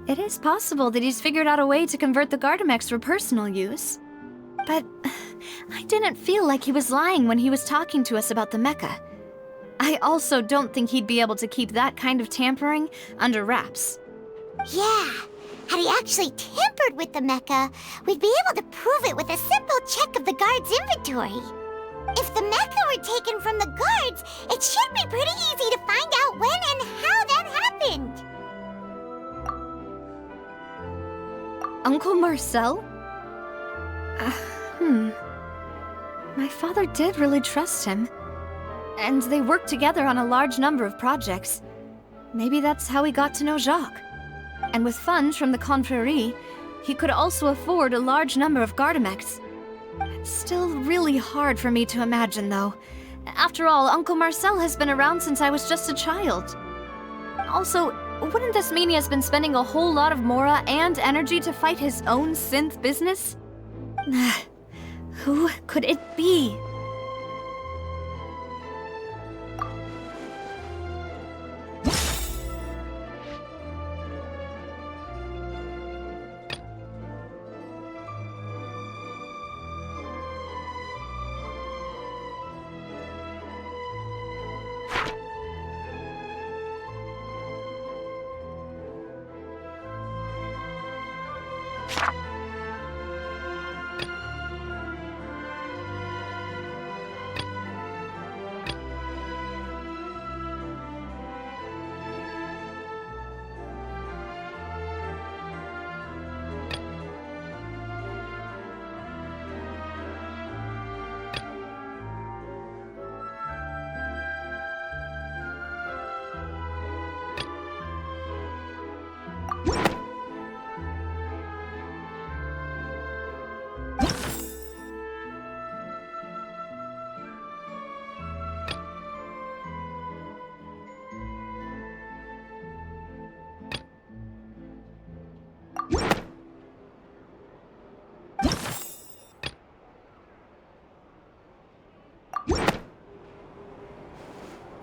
It is possible that he's figured out a way to convert the Gardamex for personal use. But I didn't feel like he was lying when he was talking to us about the mecha. I also don't think he'd be able to keep that kind of tampering under wraps. Yeah, had he actually tampered with the mecha, we'd be able to prove it with a simple check of the guard's inventory. If the mecha were taken from the guards, it should be pretty easy to find out when and how that happened. Uncle Marcel? My father did really trust him. And they worked together on a large number of projects. Maybe that's how he got to know Jacques. And with funds from the Confrérie, he could also afford a large number of Gardamex. It's still really hard for me to imagine, though. After all, Uncle Marcel has been around since I was just a child. Also, wouldn't this mean he has been spending a whole lot of mora and energy to fight his own synth business? Who could it be?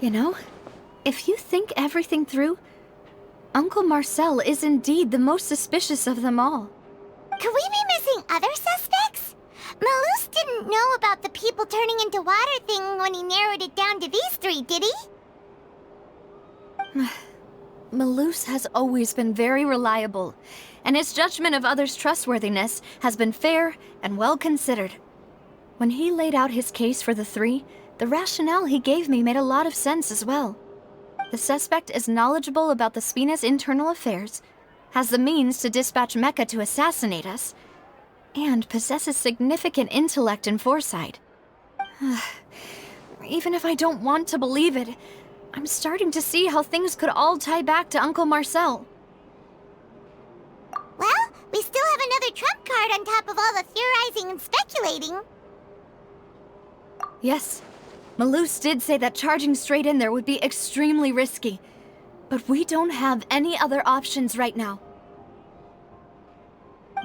You know, if you think everything through, Uncle Marcel is indeed the most suspicious of them all. Could we be missing other suspects? Malus didn't know about the people turning into water thing when he narrowed it down to these three, did he? Malus has always been very reliable, and his judgment of others' trustworthiness has been fair and well considered. When he laid out his case for the three, the rationale he gave me made a lot of sense as well. The suspect is knowledgeable about the Spina's internal affairs, has the means to dispatch Mecha to assassinate us, and possesses significant intellect and foresight. Even if I don't want to believe it, I'm starting to see how things could all tie back to Uncle Marcel. Well, we still have another trump card on top of all the theorizing and speculating. Yes, Malus did say that charging straight in there would be extremely risky, but we don't have any other options right now.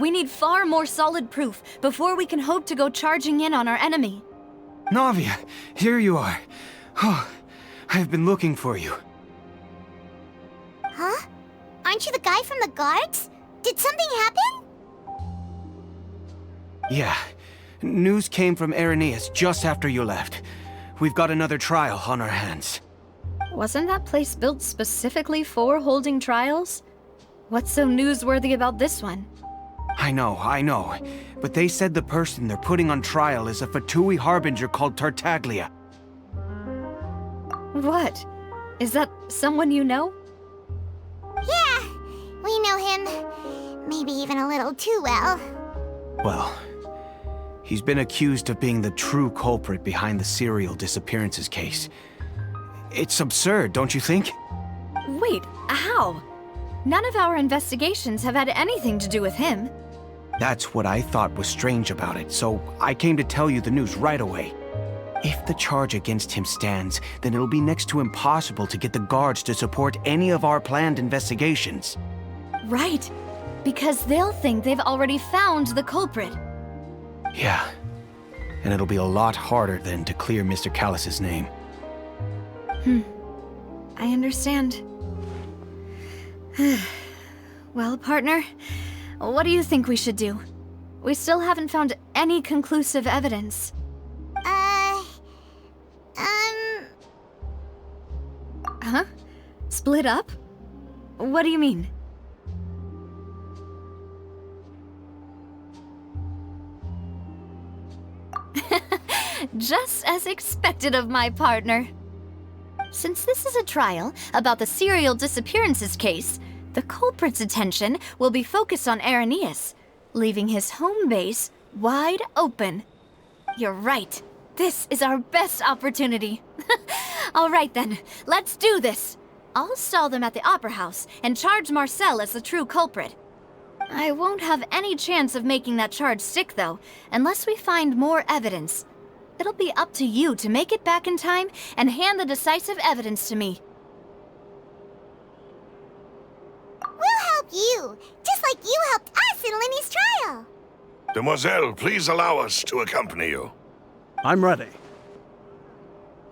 We need far more solid proof before we can hope to go charging in on our enemy. Navia, here you are. Oh, I've been looking for you. Huh? Aren't you the guy from the guards? Did something happen? Yeah. News came from Irenaeus just after you left. We've got another trial on our hands. Wasn't that place built specifically for holding trials? What's so newsworthy about this one? I know. But they said the person they're putting on trial is a Fatui harbinger called Tartaglia. What? Is that someone you know? Yeah, we know him. Maybe even a little too well. Well, he's been accused of being the true culprit behind the serial disappearances case. It's absurd, don't you think? Wait, how? None of our investigations have had anything to do with him. That's what I thought was strange about it, so I came to tell you the news right away. If the charge against him stands, then it'll be next to impossible to get the guards to support any of our planned investigations. Right, because they'll think they've already found the culprit. Yeah, and it'll be a lot harder then to clear Mr. Callus's name. I understand. Well, partner, what do you think we should do? We still haven't found any conclusive evidence. Huh? Split up? What do you mean? Just as expected of my partner. Since this is a trial about the serial disappearances case, the culprit's attention will be focused on Irenaeus, leaving his home base wide open. You're right. This is our best opportunity. All right then, let's do this. I'll stall them at the Opera House and charge Marcel as the true culprit. I won't have any chance of making that charge stick, though, unless we find more evidence. It'll be up to you to make it back in time and hand the decisive evidence to me. We'll help you, just like you helped us in Linny's trial. Demoiselle, please allow us to accompany you. I'm ready.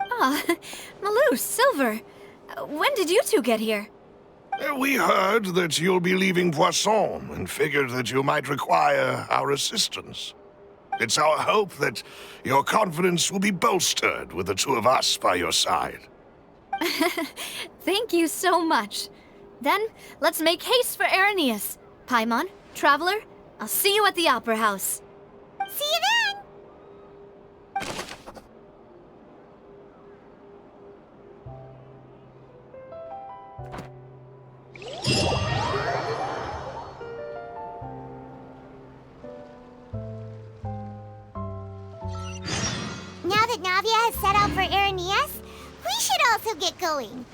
Ah, Malus, Silver. When did you two get here? We heard that you'll be leaving Poisson and figured that you might require our assistance. It's our hope that your confidence will be bolstered with the two of us by your side. Thank you so much. Then, let's make haste for Irenaeus. Paimon, Traveler, I'll see you at the Opera House. See you then! Now that Navia has set out for Irenaeus, we should also get going.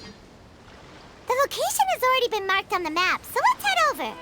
The location has already been marked on the map, so let's head over.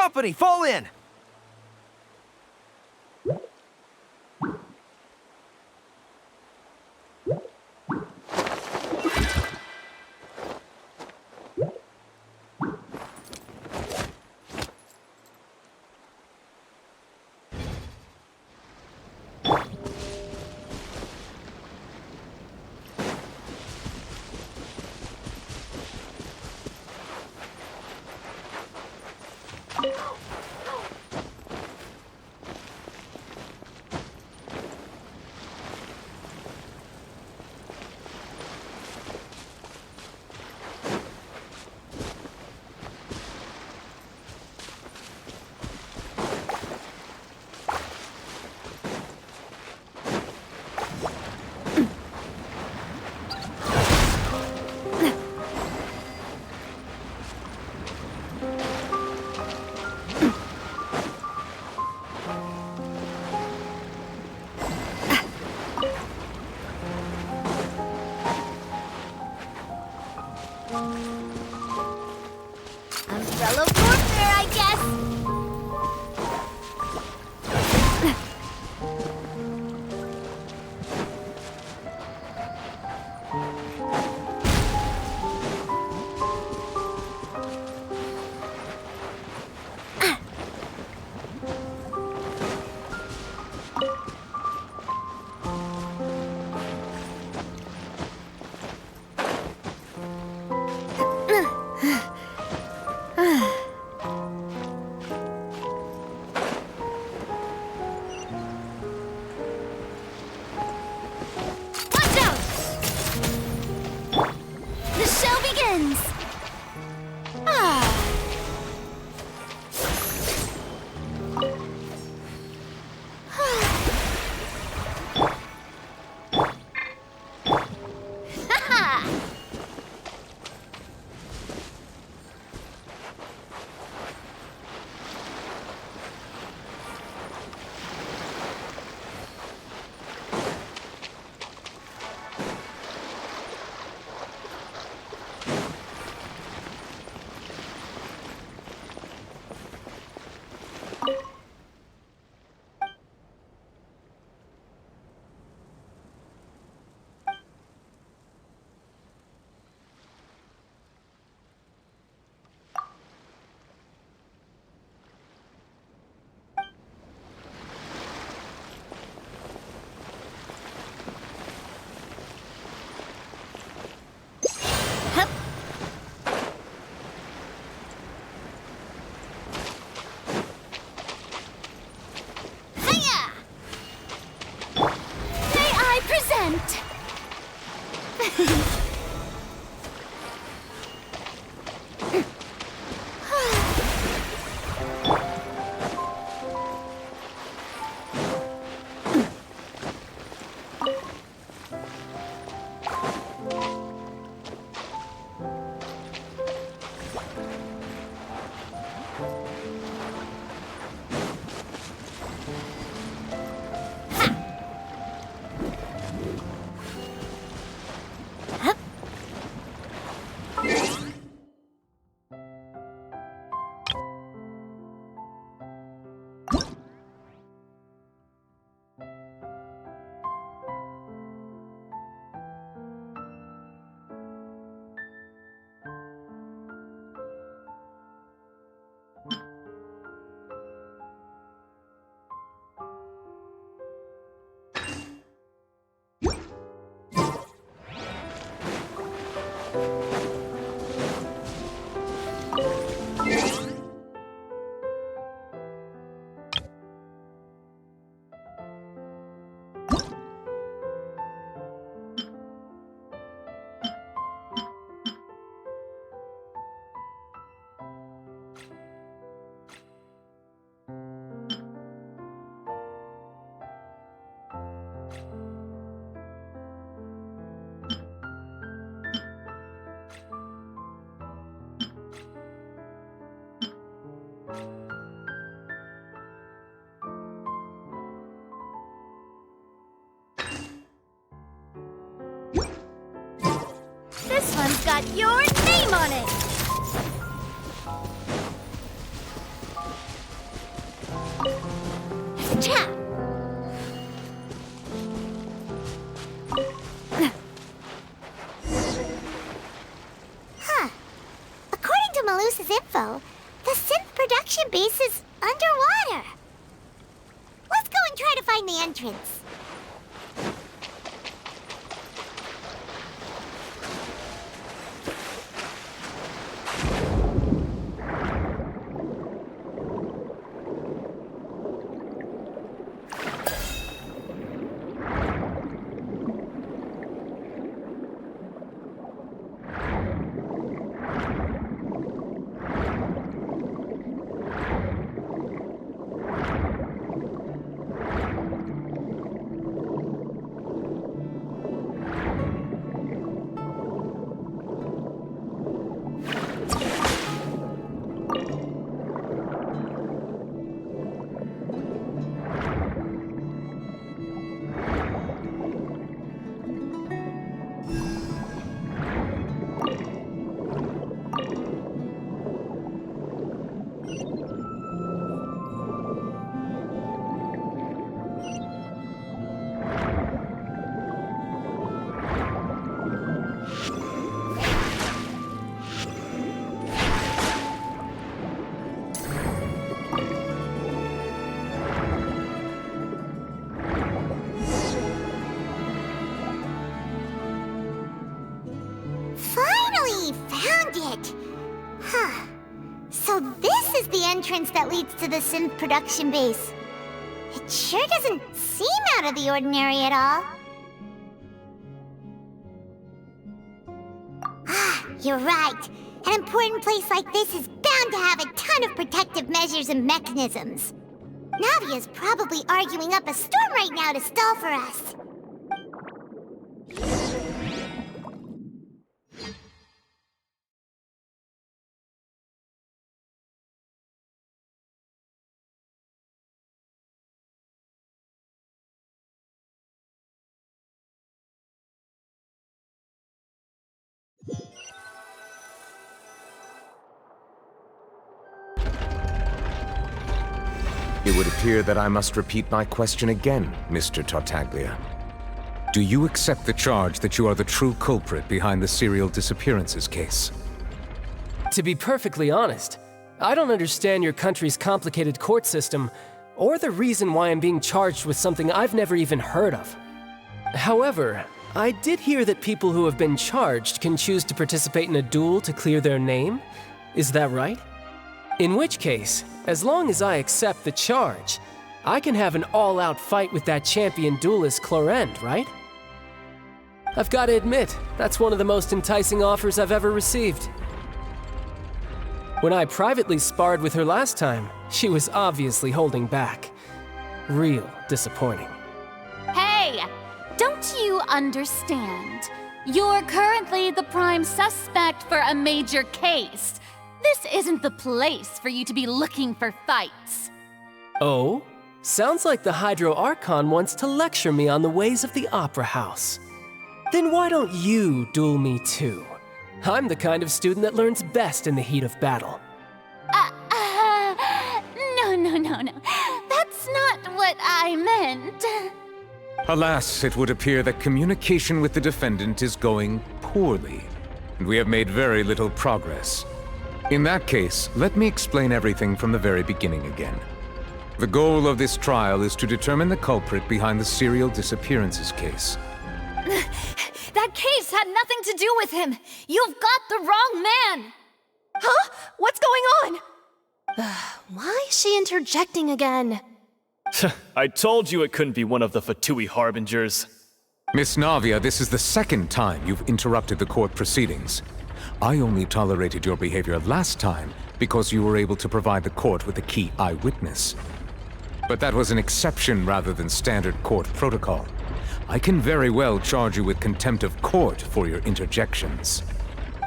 Company, fall in! Umbrella warfare, I guess. Watch out! The show begins! Ah. Ha-ha! Hiya! May I present? This one's got your name on it! Cha! Huh. According to Malusa's info, the synth production base is underwater. Let's go and try to find the entrance. So this is the entrance that leads to the synth production base. It sure doesn't seem out of the ordinary at all. Ah, you're right. An important place like this is bound to have a ton of protective measures and mechanisms. Navia's probably arguing up a storm right now to stall for us. It would appear that I must repeat my question again, Mr. Tartaglia. Do you accept the charge that you are the true culprit behind the serial disappearances case? To be perfectly honest, I don't understand your country's complicated court system, or the reason why I'm being charged with something I've never even heard of. However, I did hear that people who have been charged can choose to participate in a duel to clear their name. Is that right? In which case, as long as I accept the charge, I can have an all-out fight with that champion duelist Clorend, right? I've got to admit, that's one of the most enticing offers I've ever received. When I privately sparred with her last time, she was obviously holding back. Real disappointing. Hey! Don't you understand? You're currently the prime suspect for a major case. This isn't the place for you to be looking for fights. Oh? Sounds like the Hydro Archon wants to lecture me on the ways of the Opera House. Then why don't you duel me too? I'm the kind of student that learns best in the heat of battle. No. That's not what I meant. Alas, it would appear that communication with the defendant is going poorly, and we have made very little progress. In that case, let me explain everything from the very beginning again. The goal of this trial is to determine the culprit behind the serial disappearances case. That case had nothing to do with him! You've got the wrong man! Huh? What's going on? Why is she interjecting again? I told you it couldn't be one of the Fatui Harbingers. Miss Navia, this is the second time you've interrupted the court proceedings. I only tolerated your behavior last time because you were able to provide the court with a key eyewitness. But that was an exception rather than standard court protocol. I can very well charge you with contempt of court for your interjections.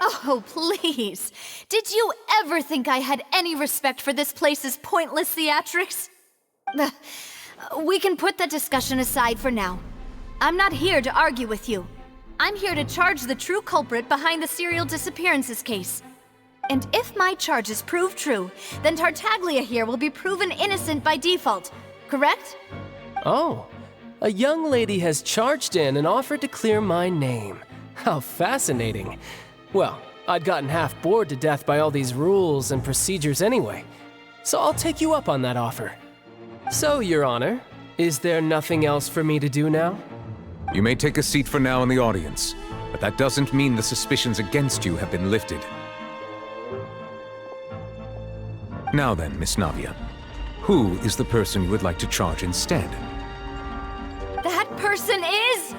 Oh, please. Did you ever think I had any respect for this place's pointless theatrics? We can put that discussion aside for now. I'm not here to argue with you. I'm here to charge the true culprit behind the serial disappearances case. And if my charges prove true, then Tartaglia here will be proven innocent by default. correct? Oh, a young lady has charged in and offered to clear my name. How fascinating. Well, I'd gotten half bored to death by all these rules and procedures anyway, so I'll take you up on that offer. So, Your Honor, is there nothing else for me to do now? You may take a seat for now in the audience, but that doesn't mean the suspicions against you have been lifted. Now then, Miss Navia, who is the person you would like to charge instead? That person is...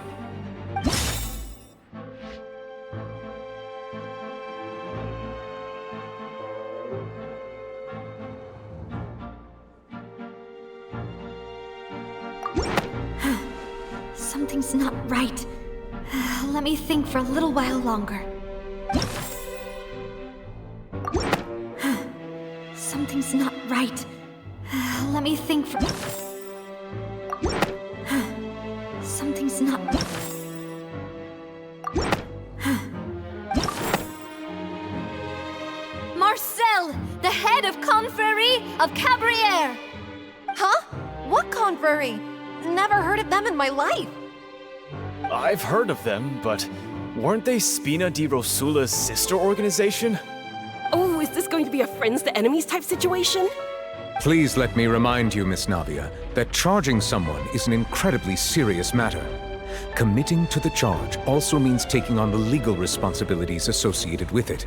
Something's not right. Let me think for a little while longer. Something's not right. Let me think for... Something's not... Marcel, the head of Confrérie of Cabrières! Huh? What confrérie? Never heard of them in my life. I've heard of them, but weren't they Spina di Rosula's sister organization? Oh, is this going to be a friends to enemies type situation? Please let me remind you, Miss Navia, that charging someone is an incredibly serious matter. Committing to the charge also means taking on the legal responsibilities associated with it.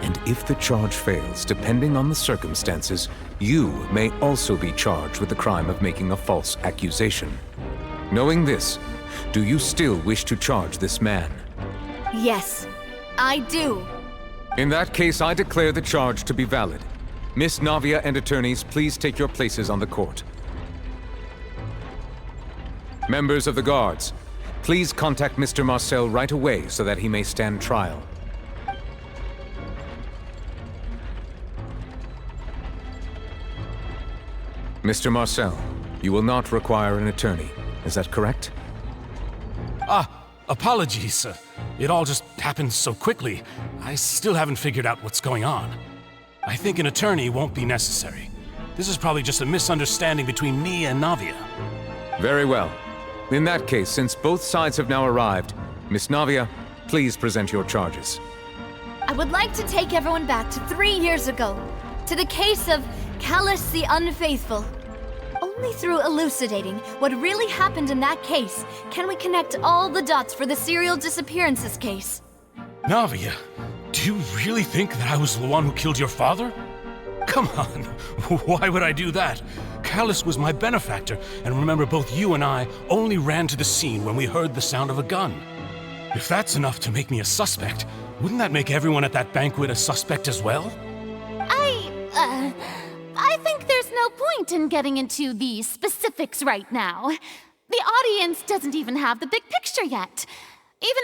And if the charge fails, depending on the circumstances, you may also be charged with the crime of making a false accusation. Knowing this, do you still wish to charge this man? Yes, I do. In that case, I declare the charge to be valid. Miss Navia and attorneys, please take your places on the court. Members of the guards, please contact Mr. Marcel right away so that he may stand trial. Mr. Marcel, you will not require an attorney. Is that correct? Apologies. It all just happened so quickly. I still haven't figured out what's going on. I think an attorney won't be necessary. This is probably just a misunderstanding between me and Navia. Very well. In that case, since both sides have now arrived, Miss Navia, please present your charges. I would like to take everyone back to 3 years ago, to the case of Callus the Unfaithful. Only through elucidating what really happened in that case can we connect all the dots for the serial disappearances case. Navia, do you really think that I was the one who killed your father? Come on, why would I do that? Callus was my benefactor, and remember both you and I only ran to the scene when we heard the sound of a gun. If that's enough to make me a suspect, wouldn't that make everyone at that banquet a suspect as well? I think there's no point in getting into the specifics right now. The audience doesn't even have the big picture yet. Even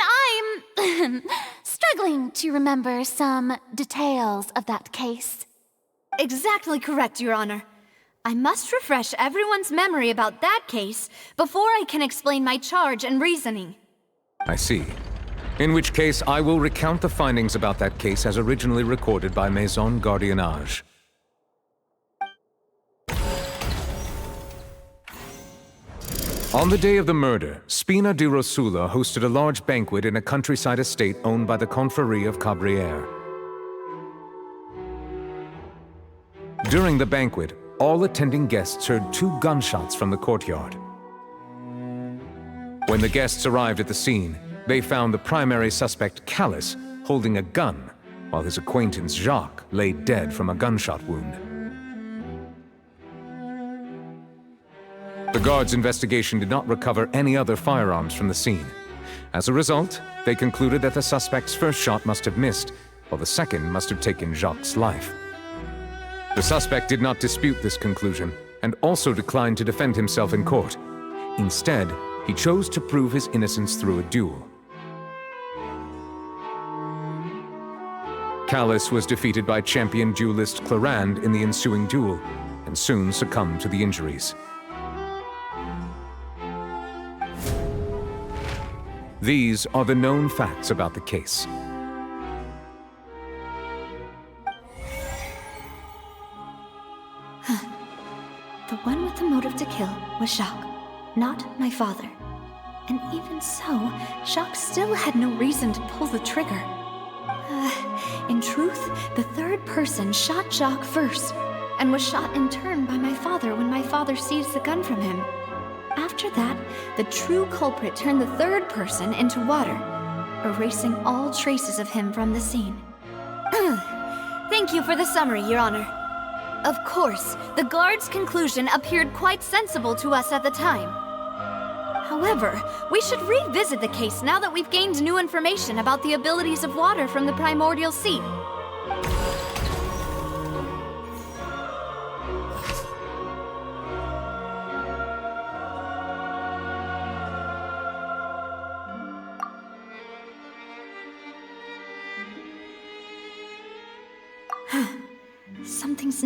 I'm struggling to remember some details of that case. Exactly correct, Your Honor. I must refresh everyone's memory about that case before I can explain my charge and reasoning. I see. In which case, I will recount the findings about that case as originally recorded by Maison Gardiennage. On the day of the murder, Spina di Rosula hosted a large banquet in a countryside estate owned by the Confrérie of Cabrières. During the banquet, all attending guests heard 2 gunshots from the courtyard. When the guests arrived at the scene, they found the primary suspect, Callus, holding a gun, while his acquaintance, Jacques, lay dead from a gunshot wound. The guards' investigation did not recover any other firearms from the scene. As a result, they concluded that the suspect's first shot must have missed, while the second must have taken Jacques' life. The suspect did not dispute this conclusion, and also declined to defend himself in court. Instead, he chose to prove his innocence through a duel. Callus was defeated by champion duelist Clarande in the ensuing duel, and soon succumbed to the injuries. These are the known facts about the case. The one with the motive to kill was Jacques, not my father. And even so, Jacques still had no reason to pull the trigger. In truth, the third person shot Jacques first, and was shot in turn by my father when my father seized the gun from him. After that, the true culprit turned the third person into water, erasing all traces of him from the scene. Thank you for the summary, Your Honor. Of course, the guard's conclusion appeared quite sensible to us at the time. However, we should revisit the case now that we've gained new information about the abilities of water from the primordial sea. Something's...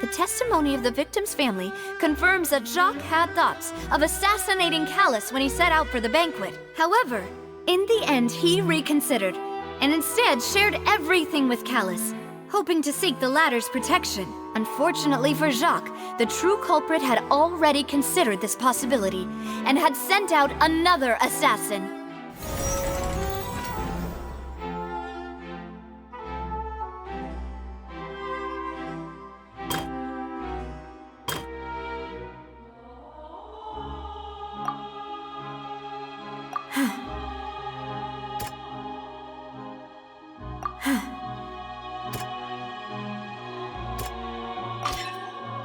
The testimony of the victim's family confirms that Jacques had thoughts of assassinating Callus when he set out for the banquet. However, in the end, he reconsidered, and instead shared everything with Callus, hoping to seek the latter's protection. Unfortunately for Jacques, the true culprit had already considered this possibility, and had sent out another assassin.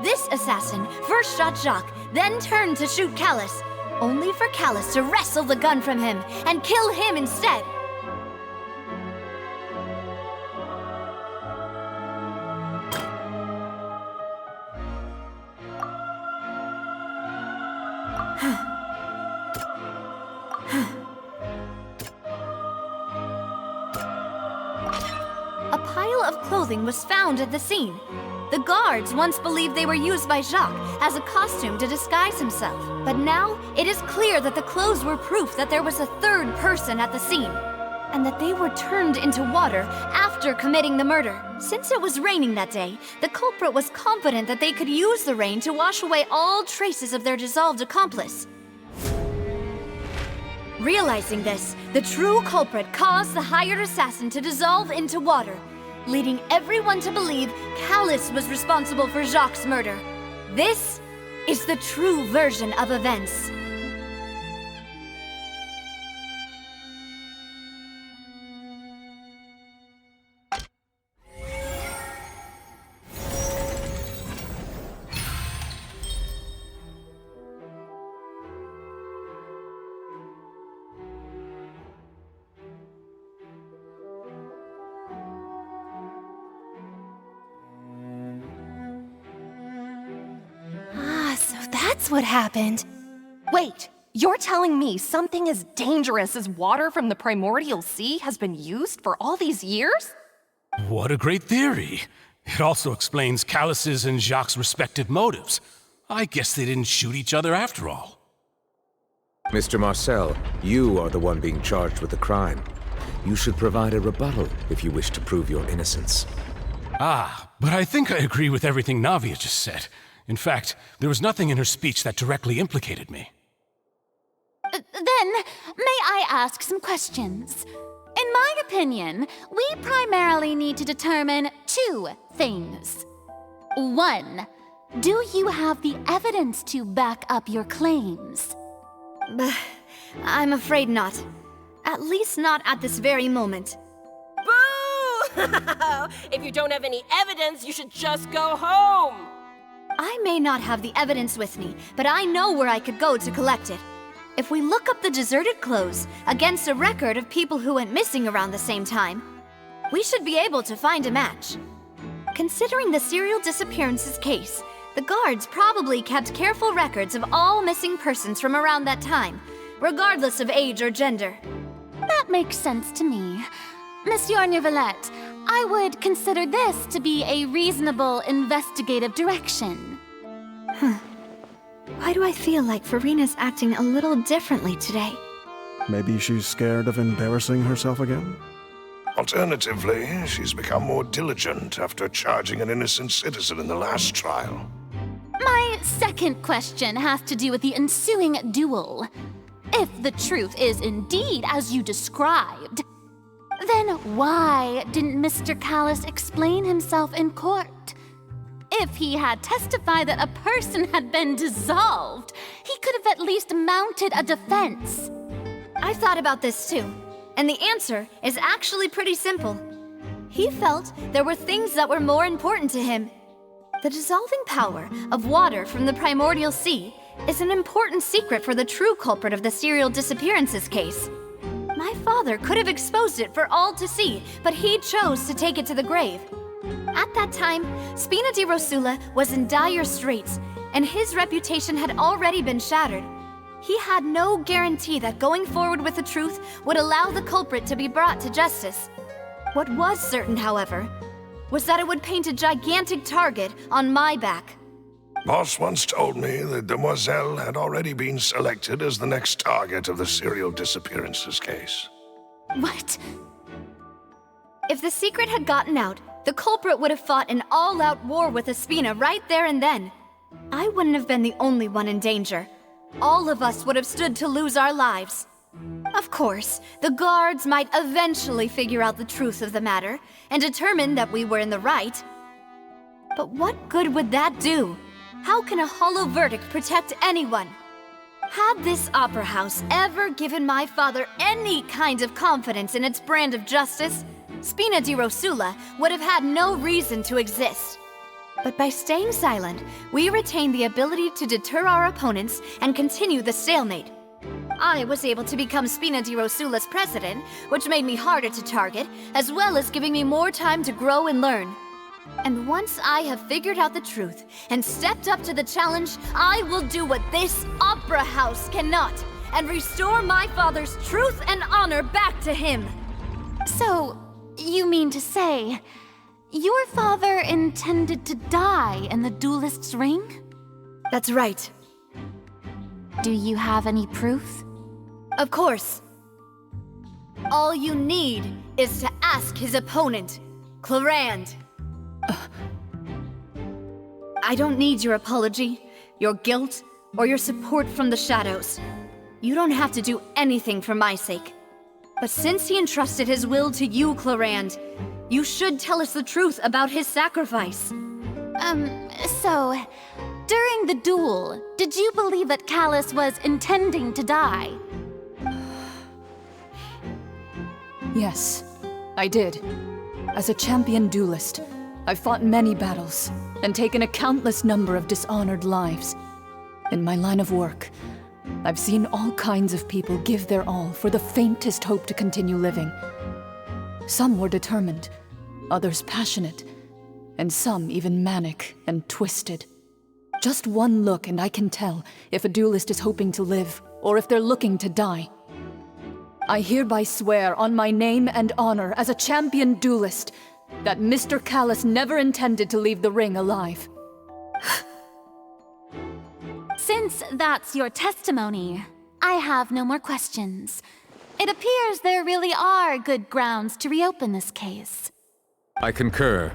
This assassin first shot Jacques, then turned to shoot Callus, only for Callus to wrestle the gun from him and kill him instead. A pile of clothing was found at the scene. The guards once believed they were used by Jacques as a costume to disguise himself. But now, it is clear that the clothes were proof that there was a third person at the scene, and that they were turned into water after committing the murder. Since it was raining that day, the culprit was confident that they could use the rain to wash away all traces of their dissolved accomplice. Realizing this, the true culprit caused the hired assassin to dissolve into water, leading everyone to believe Callus was responsible for Jacques' murder. This is the true version of events. That's what happened. Wait, you're telling me something as dangerous as water from the primordial sea has been used for all these years? What a great theory. It also explains Callus's and Jacques' respective motives. I guess they didn't shoot each other after all. Mr. Marcel, you are the one being charged with the crime. You should provide a rebuttal if you wish to prove your innocence. Ah, but I think I agree with everything Navia just said. In fact, there was nothing in her speech that directly implicated me. Then, may I ask some questions? In my opinion, we primarily need to determine two things. One, do you have the evidence to back up your claims? I'm afraid not. At least not at this very moment. Boo! If you don't have any evidence, you should just go home! I may not have the evidence with me, but I know where I could go to collect it. If we look up the deserted clothes against a record of people who went missing around the same time, we should be able to find a match. Considering the serial disappearances case, the guards probably kept careful records of all missing persons from around that time, regardless of age or gender. That makes sense to me. Monsieur Neuvillette, I would consider this to be a reasonable investigative direction. Why do I feel like Farina's acting a little differently today? Maybe she's scared of embarrassing herself again? Alternatively, she's become more diligent after charging an innocent citizen in the last trial. My second question has to do with the ensuing duel. If the truth is indeed as you described, then why didn't Mr. Callis explain himself in court? If he had testified that a person had been dissolved, he could have at least mounted a defense. I've thought about this too, and the answer is actually pretty simple. He felt there were things that were more important to him. The dissolving power of water from the primordial sea is an important secret for the true culprit of the serial disappearances case. My father could have exposed it for all to see, but he chose to take it to the grave. At that time, Spina di Rosula was in dire straits, and his reputation had already been shattered. He had no guarantee that going forward with the truth would allow the culprit to be brought to justice. What was certain, however, was that it would paint a gigantic target on my back. Boss once told me that Demoiselle had already been selected as the next target of the serial disappearances case. What? If the secret had gotten out, the culprit would have fought an all-out war with Espina right there and then. I wouldn't have been the only one in danger. All of us would have stood to lose our lives. Of course, the guards might eventually figure out the truth of the matter and determine that we were in the right. But what good would that do? How can a hollow verdict protect anyone? Had this opera house ever given my father any kind of confidence in its brand of justice, Spina di Rosula would have had no reason to exist. But by staying silent, we retain the ability to deter our opponents and continue the stalemate. I was able to become Spina di Rosula's president, which made me harder to target, as well as giving me more time to grow and learn. And once I have figured out the truth and stepped up to the challenge, I will do what this opera house cannot, and restore my father's truth and honor back to him. So, you mean to say, your father intended to die in the duelist's ring? That's right. Do you have any proof? Of course. All you need is to ask his opponent, Clarand. I don't need your apology, your guilt, or your support from the shadows. You don't have to do anything for my sake. But since he entrusted his will to you, Clarand, you should tell us the truth about his sacrifice. So, during the duel, did you believe that Callis was intending to die? Yes, I did. As a champion duelist, I've fought many battles and taken a countless number of dishonored lives. In my line of work, I've seen all kinds of people give their all for the faintest hope to continue living. Some were determined, others passionate, and some even manic and twisted. Just one look and I can tell if a duelist is hoping to live or if they're looking to die. I hereby swear on my name and honor as a champion duelist that Mr. Callis never intended to leave the ring alive. Since that's your testimony, I have no more questions. It appears there really are good grounds to reopen this case. I concur.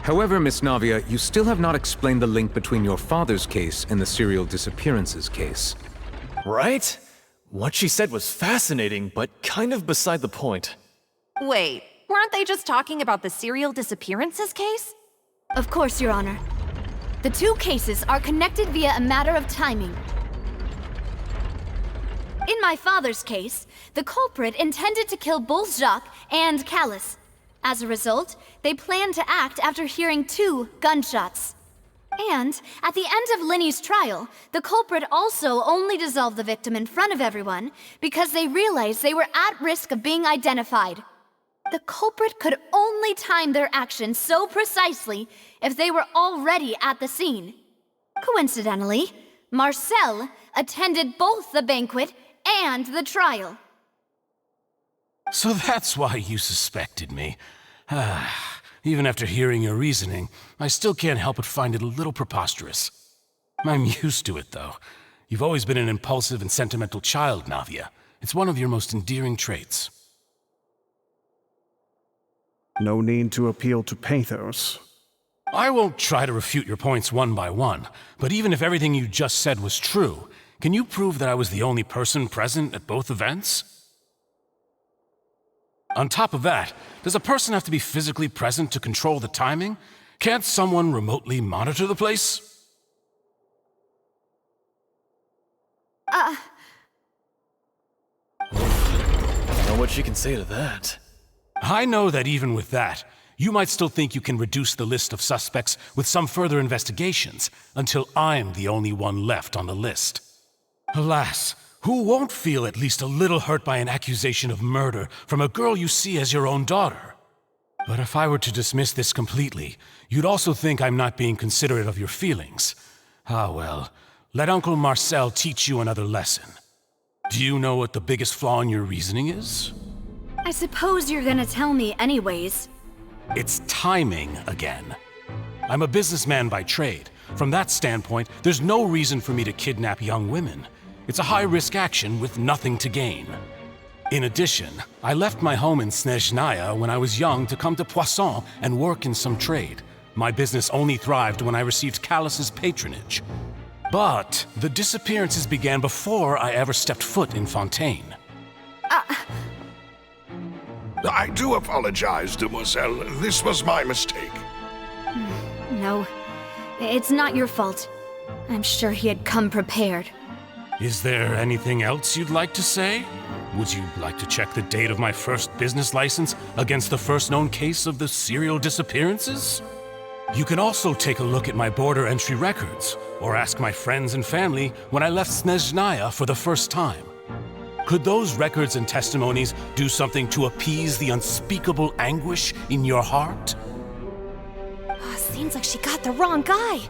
However, Miss Navia, you still have not explained the link between your father's case and the serial disappearances case. Right? What she said was fascinating, but kind of beside the point. Wait, weren't they just talking about the serial disappearances case? Of course, Your Honor. The two cases are connected via a matter of timing. In my father's case, the culprit intended to kill both Jacques and Callus. As a result, they planned to act after hearing 2 gunshots. And at the end of Linny's trial, the culprit also only dissolved the victim in front of everyone because they realized they were at risk of being identified. The culprit could only time their actions so precisely if they were already at the scene. Coincidentally, Marcel attended both the banquet and the trial. So that's why you suspected me. Even after hearing your reasoning, I still can't help but find it a little preposterous. I'm used to it, though. You've always been an impulsive and sentimental child, Navia. It's one of your most endearing traits. No need to appeal to pathos. I won't try to refute your points one by one, but even if everything you just said was true, can you prove that I was the only person present at both events? On top of that, does a person have to be physically present to control the timing? Can't someone remotely monitor the place? I don't know what she can say to that. I know that even with that, you might still think you can reduce the list of suspects with some further investigations, until I'm the only one left on the list. Alas, who won't feel at least a little hurt by an accusation of murder from a girl you see as your own daughter? But if I were to dismiss this completely, you'd also think I'm not being considerate of your feelings. Ah well, let Uncle Marcel teach you another lesson. Do you know what the biggest flaw in your reasoning is? I suppose you're gonna tell me anyways. It's timing again. I'm a businessman by trade. From that standpoint, there's no reason for me to kidnap young women. It's a high-risk action with nothing to gain. In addition, I left my home in Snezhnaya when I was young to come to Poisson and work in some trade. My business only thrived when I received Callus's patronage. But the disappearances began before I ever stepped foot in Fontaine. I do apologize, demoiselle. This was my mistake. No, it's not your fault. I'm sure he had come prepared. Is there anything else you'd like to say? Would you like to check the date of my first business license against the first known case of the serial disappearances? You can also take a look at my border entry records, or ask my friends and family when I left Snezhnaya for the first time. Could those records and testimonies do something to appease the unspeakable anguish in your heart? Seems like she got the wrong guy.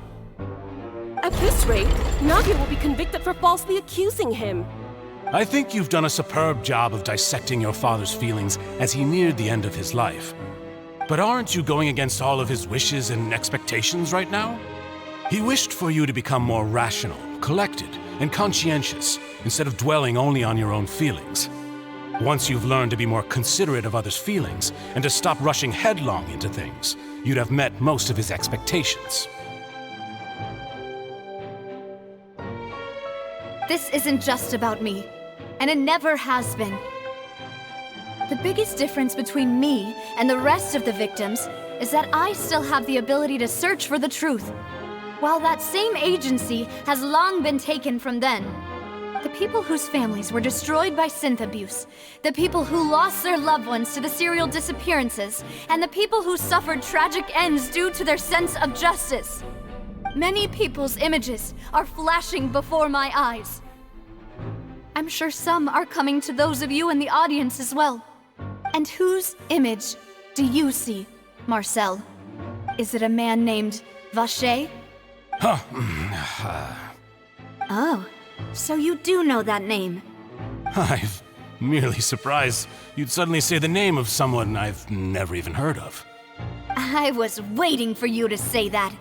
At this rate, Navia will be convicted for falsely accusing him. I think you've done a superb job of dissecting your father's feelings as he neared the end of his life. But aren't you going against all of his wishes and expectations right now? He wished for you to become more rational, collected, and conscientious, instead of dwelling only on your own feelings. Once you've learned to be more considerate of others' feelings, and to stop rushing headlong into things, you'd have met most of his expectations. This isn't just about me, and it never has been. The biggest difference between me and the rest of the victims is that I still have the ability to search for the truth, while that same agency has long been taken from them. The people whose families were destroyed by synth abuse, the people who lost their loved ones to the serial disappearances, and the people who suffered tragic ends due to their sense of justice. Many people's images are flashing before my eyes. I'm sure some are coming to those of you in the audience as well. And whose image do you see, Marcel? Is it a man named Vacher? Oh, so you do know that name. I'm merely surprised you'd suddenly say the name of someone I've never even heard of. I was waiting for you to say that.